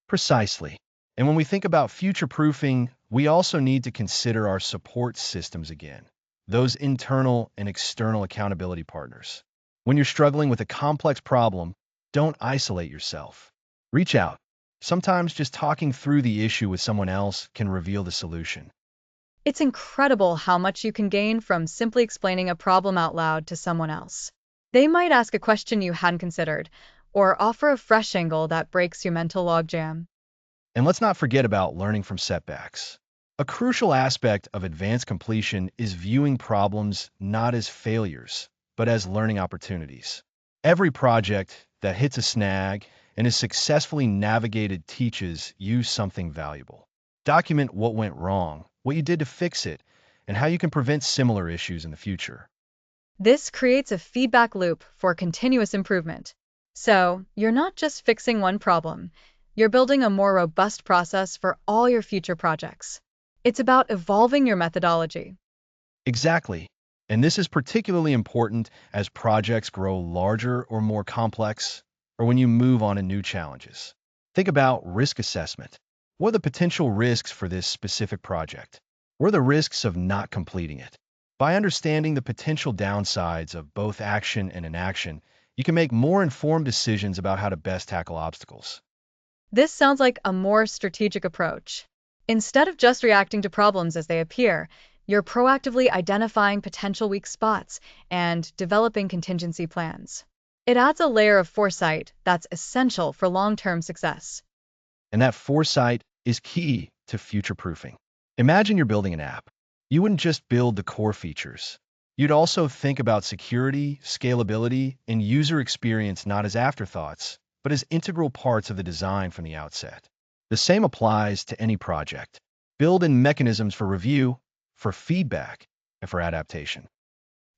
Precisely. And when we think about future-proofing, we also need to consider our support systems again, those internal and external accountability partners. When you're struggling with a complex problem, don't isolate yourself. Reach out. Sometimes just talking through the issue with someone else can reveal the solution. It's incredible how much you can gain from simply explaining a problem out loud to someone else. They might ask a question you hadn't considered, or offer a fresh angle that breaks your mental logjam. And let's not forget about learning from setbacks. A crucial aspect of advanced completion is viewing problems not as failures, but as learning opportunities. Every project that hits a snag and is successfully navigated teaches you something valuable. Document what went wrong, what you did to fix it, and how you can prevent similar issues in the future. This creates a feedback loop for continuous improvement. So, you're not just fixing one problem, you're building a more robust process for all your future projects. It's about evolving your methodology. Exactly. And this is particularly important as projects grow larger or more complex, or when you move on to new challenges. Think about risk assessment. What are the potential risks for this specific project? What are the risks of not completing it? By understanding the potential downsides of both action and inaction, you can make more informed decisions about how to best tackle obstacles. This sounds like a more strategic approach. Instead of just reacting to problems as they appear, you're proactively identifying potential weak spots and developing contingency plans. It adds a layer of foresight that's essential for long-term success. And that foresight is key to future-proofing. Imagine you're building an app. You wouldn't just build the core features. You'd also think about security, scalability, and user experience not as afterthoughts, but as integral parts of the design from the outset. The same applies to any project. Build in mechanisms for review, for feedback, and for adaptation.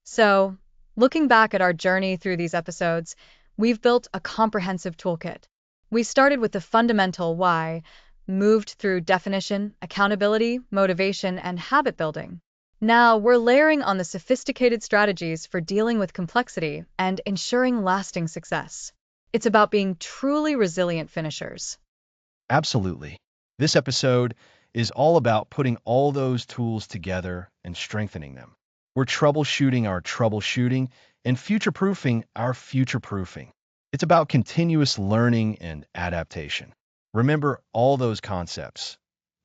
So, looking back at our journey through these episodes, We've built a comprehensive toolkit. We started with the fundamental why, moved through definition, accountability, motivation, and habit building. Now we're layering on the sophisticated strategies for dealing with complexity and ensuring lasting success. It's about being truly resilient finishers. Absolutely. This episode is all about putting all those tools together and strengthening them. We're troubleshooting our troubleshooting and future-proofing our future-proofing. It's about continuous learning and adaptation. Remember all those concepts: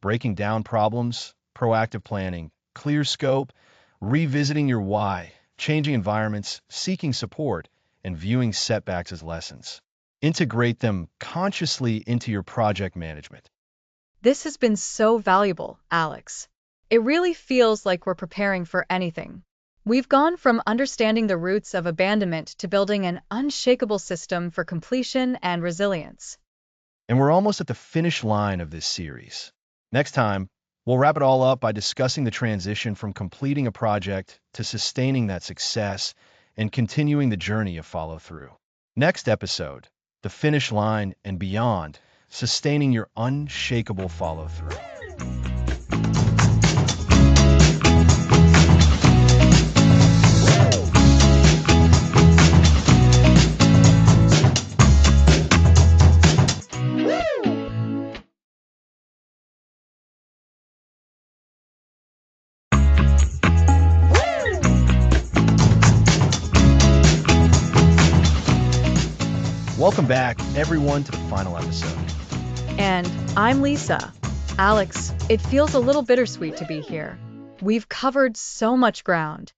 breaking down problems, proactive planning, clear scope, revisiting your why, changing environments, seeking support, and viewing setbacks as lessons. Integrate them consciously into your project management. This has been so valuable, Alex. It really feels like we're preparing for anything. We've gone from understanding the roots of abandonment to building an unshakable system for completion and resilience. And we're almost at the finish line of this series. Next time, we'll wrap it all up by discussing the transition from completing a project to sustaining that success and continuing the journey of follow-through. Next episode, the finish line and beyond, sustaining your unshakable follow-through. Welcome back, everyone, to the final episode. And I'm Lisa. Alex, it feels a little bittersweet to be here. We've covered so much ground.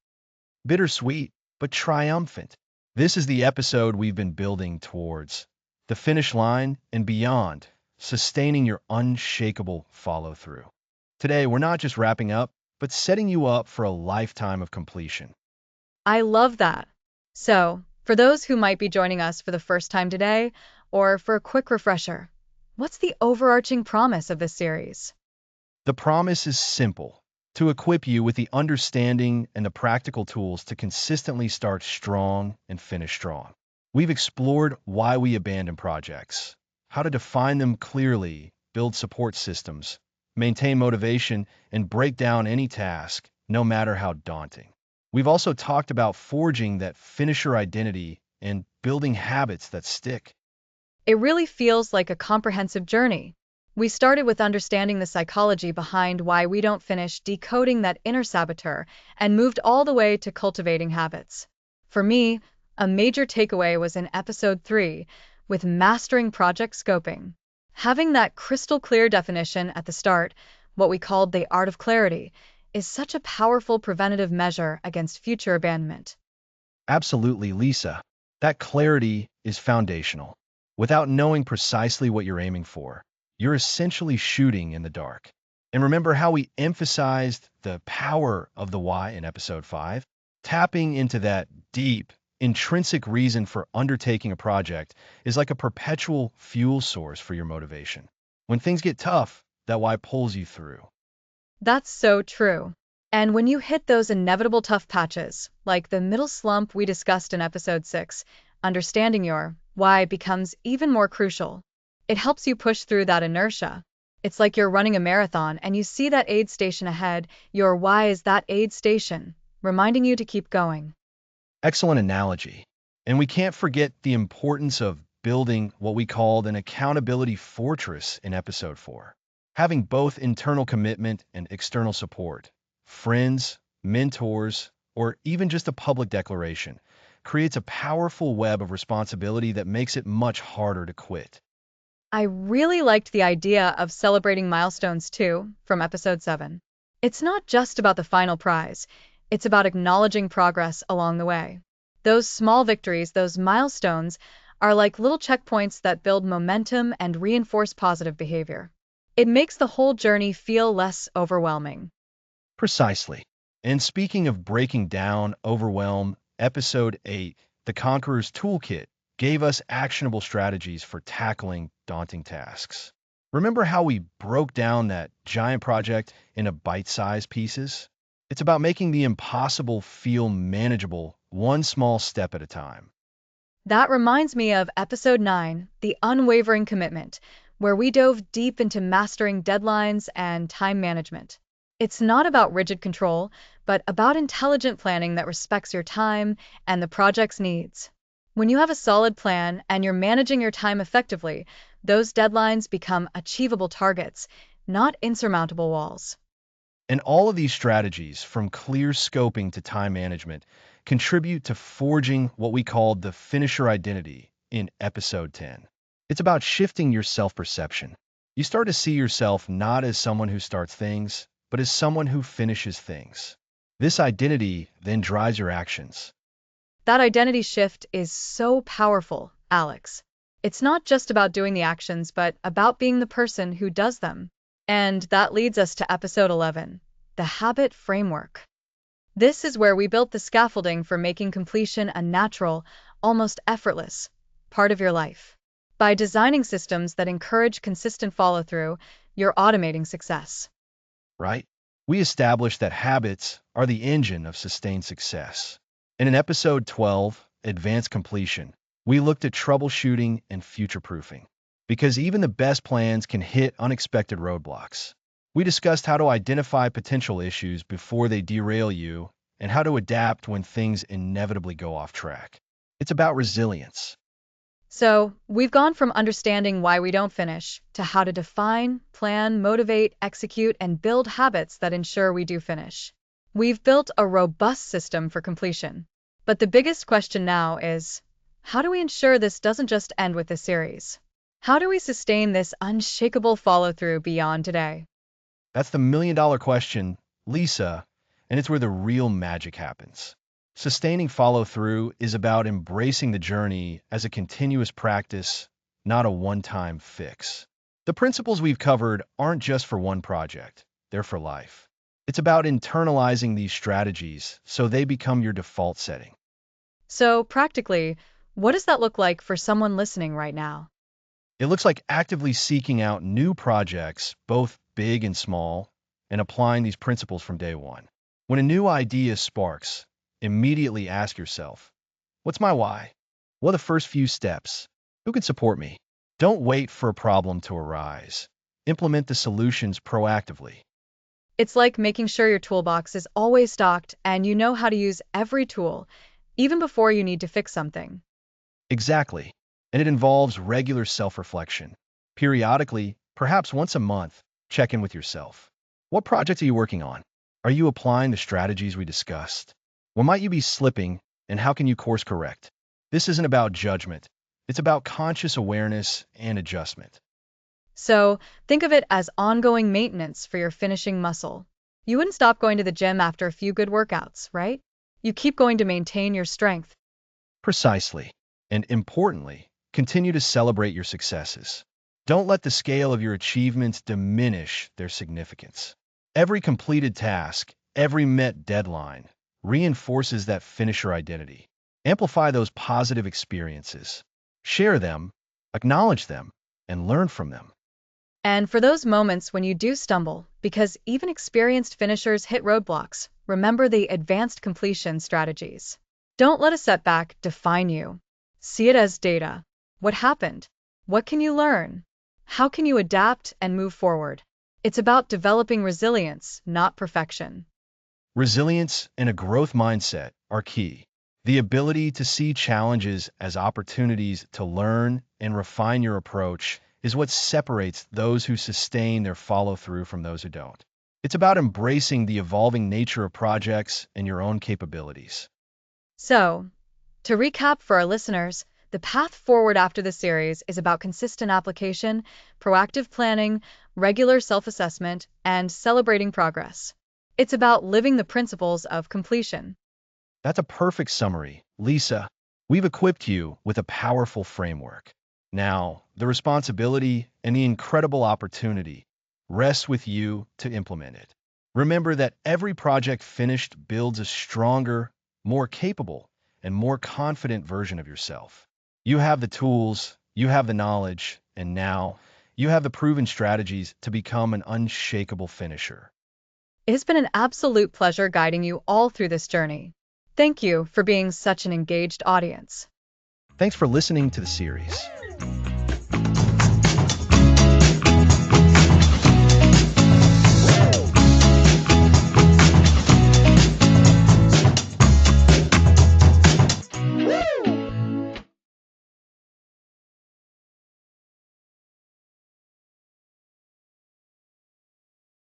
Bittersweet, but triumphant. This is the episode we've been building towards. The finish line and beyond, sustaining your unshakable follow-through. Today, we're not just wrapping up, but setting you up for a lifetime of completion. I love that. So, for those who might be joining us for the first time today, or for a quick refresher, what's the overarching promise of this series? The promise is simple: to equip you with the understanding and the practical tools to consistently start strong and finish strong. We've explored why we abandon projects, how to define them clearly, build support systems, maintain motivation, and break down any task, no matter how daunting. We've also talked about forging that finisher identity and building habits that stick. It really feels like a comprehensive journey. We started with understanding the psychology behind why we don't finish, decoding that inner saboteur, and moved all the way to cultivating habits. For me, a major takeaway was in episode 3, with mastering project scoping. Having that crystal clear definition at the start, what we called the art of clarity, is such a powerful preventative measure against future abandonment. Absolutely, Lisa. That clarity is foundational. Without knowing precisely what you're aiming for, you're essentially shooting in the dark. And remember how we emphasized the power of the why in episode 5? Tapping into that deep, intrinsic reason for undertaking a project is like a perpetual fuel source for your motivation. When things get tough, that why pulls you through. That's so true. And when you hit those inevitable tough patches, like the middle slump we discussed in episode 6, understanding your why becomes even more crucial. It helps you push through that inertia. It's like you're running a marathon and you see that aid station ahead. Your why is that aid station, reminding you to keep going. Excellent analogy. And we can't forget the importance of building what we called an accountability fortress in episode 4. Having both internal commitment and external support, friends, mentors, or even just a public declaration, creates a powerful web of responsibility that makes it much harder to quit. I really liked the idea of celebrating milestones too, from episode 7. It's not just about the final prize, it's about acknowledging progress along the way. Those small victories, those milestones, are like little checkpoints that build momentum and reinforce positive behavior. It makes the whole journey feel less overwhelming. Precisely. And speaking of breaking down overwhelm, episode 8, The Conqueror's Toolkit, gave us actionable strategies for tackling daunting tasks. Remember how we broke down that giant project into bite-sized pieces? It's about making the impossible feel manageable, one small step at a time. That reminds me of episode 9, The Unwavering Commitment, where we dove deep into mastering deadlines and time management. It's not about rigid control, but about intelligent planning that respects your time and the project's needs. When you have a solid plan and you're managing your time effectively, those deadlines become achievable targets, not insurmountable walls. And all of these strategies, from clear scoping to time management, contribute to forging what we called the finisher identity in episode 10. It's about shifting your self-perception. You start to see yourself not as someone who starts things, but as someone who finishes things. This identity then drives your actions. That identity shift is so powerful, Alex. It's not just about doing the actions, but about being the person who does them. And that leads us to episode 11, the habit framework. This is where we built the scaffolding for making completion a natural, almost effortless part of your life. By designing systems that encourage consistent follow through, you're automating success. Right? We established that habits are the engine of sustained success. And in episode 12, Advanced Completion, we looked at troubleshooting and future-proofing. Because even the best plans can hit unexpected roadblocks. We discussed how to identify potential issues before they derail you and how to adapt when things inevitably go off track. It's about resilience. So, we've gone from understanding why we don't finish to how to define, plan, motivate, execute, and build habits that ensure we do finish. We've built a robust system for completion. But the biggest question now is, how do we ensure this doesn't just end with this series? How do we sustain this unshakable follow-through beyond today? That's the million-dollar question, Lisa, and it's where the real magic happens. Sustaining follow-through is about embracing the journey as a continuous practice, not a one-time fix. The principles we've covered aren't just for one project, they're for life. It's about internalizing these strategies so they become your default setting. So, practically, what does that look like for someone listening right now? It looks like actively seeking out new projects, both big and small, and applying these principles from day one. When a new idea sparks, immediately ask yourself, what's my why? What are the first few steps? Who can support me? Don't wait for a problem to arise. Implement the solutions proactively. It's like making sure your toolbox is always stocked and you know how to use every tool, even before you need to fix something. Exactly. And it involves regular self-reflection. Periodically, perhaps once a month, check in with yourself. What projects are you working on? Are you applying the strategies we discussed? Where might you be slipping, and how can you course correct? This isn't about judgment. It's about conscious awareness and adjustment. So, think of it as ongoing maintenance for your finishing muscle. You wouldn't stop going to the gym after a few good workouts, right? You keep going to maintain your strength. Precisely. And importantly, continue to celebrate your successes. Don't let the scale of your achievements diminish their significance. Every completed task, every met deadline, reinforces that finisher identity. Amplify those positive experiences. Share them, acknowledge them, and learn from them. And for those moments when you do stumble, because even experienced finishers hit roadblocks, remember the advanced completion strategies. Don't let a setback define you. See it as data. What happened? What can you learn? How can you adapt and move forward? It's about developing resilience, not perfection. Resilience and a growth mindset are key. The ability to see challenges as opportunities to learn and refine your approach is what separates those who sustain their follow-through from those who don't. It's about embracing the evolving nature of projects and your own capabilities. So, to recap for our listeners, the path forward after the series is about consistent application, proactive planning, regular self-assessment, and celebrating progress. It's about living the principles of completion. That's a perfect summary, Lisa. We've equipped you with a powerful framework. Now, the responsibility and the incredible opportunity rests with you to implement it. Remember that every project finished builds a stronger, more capable, and more confident version of yourself. You have the tools, you have the knowledge, and now you have the proven strategies to become an unshakable finisher. It has been an absolute pleasure guiding you all through this journey. Thank you for being such an engaged audience. Thanks for listening to the series.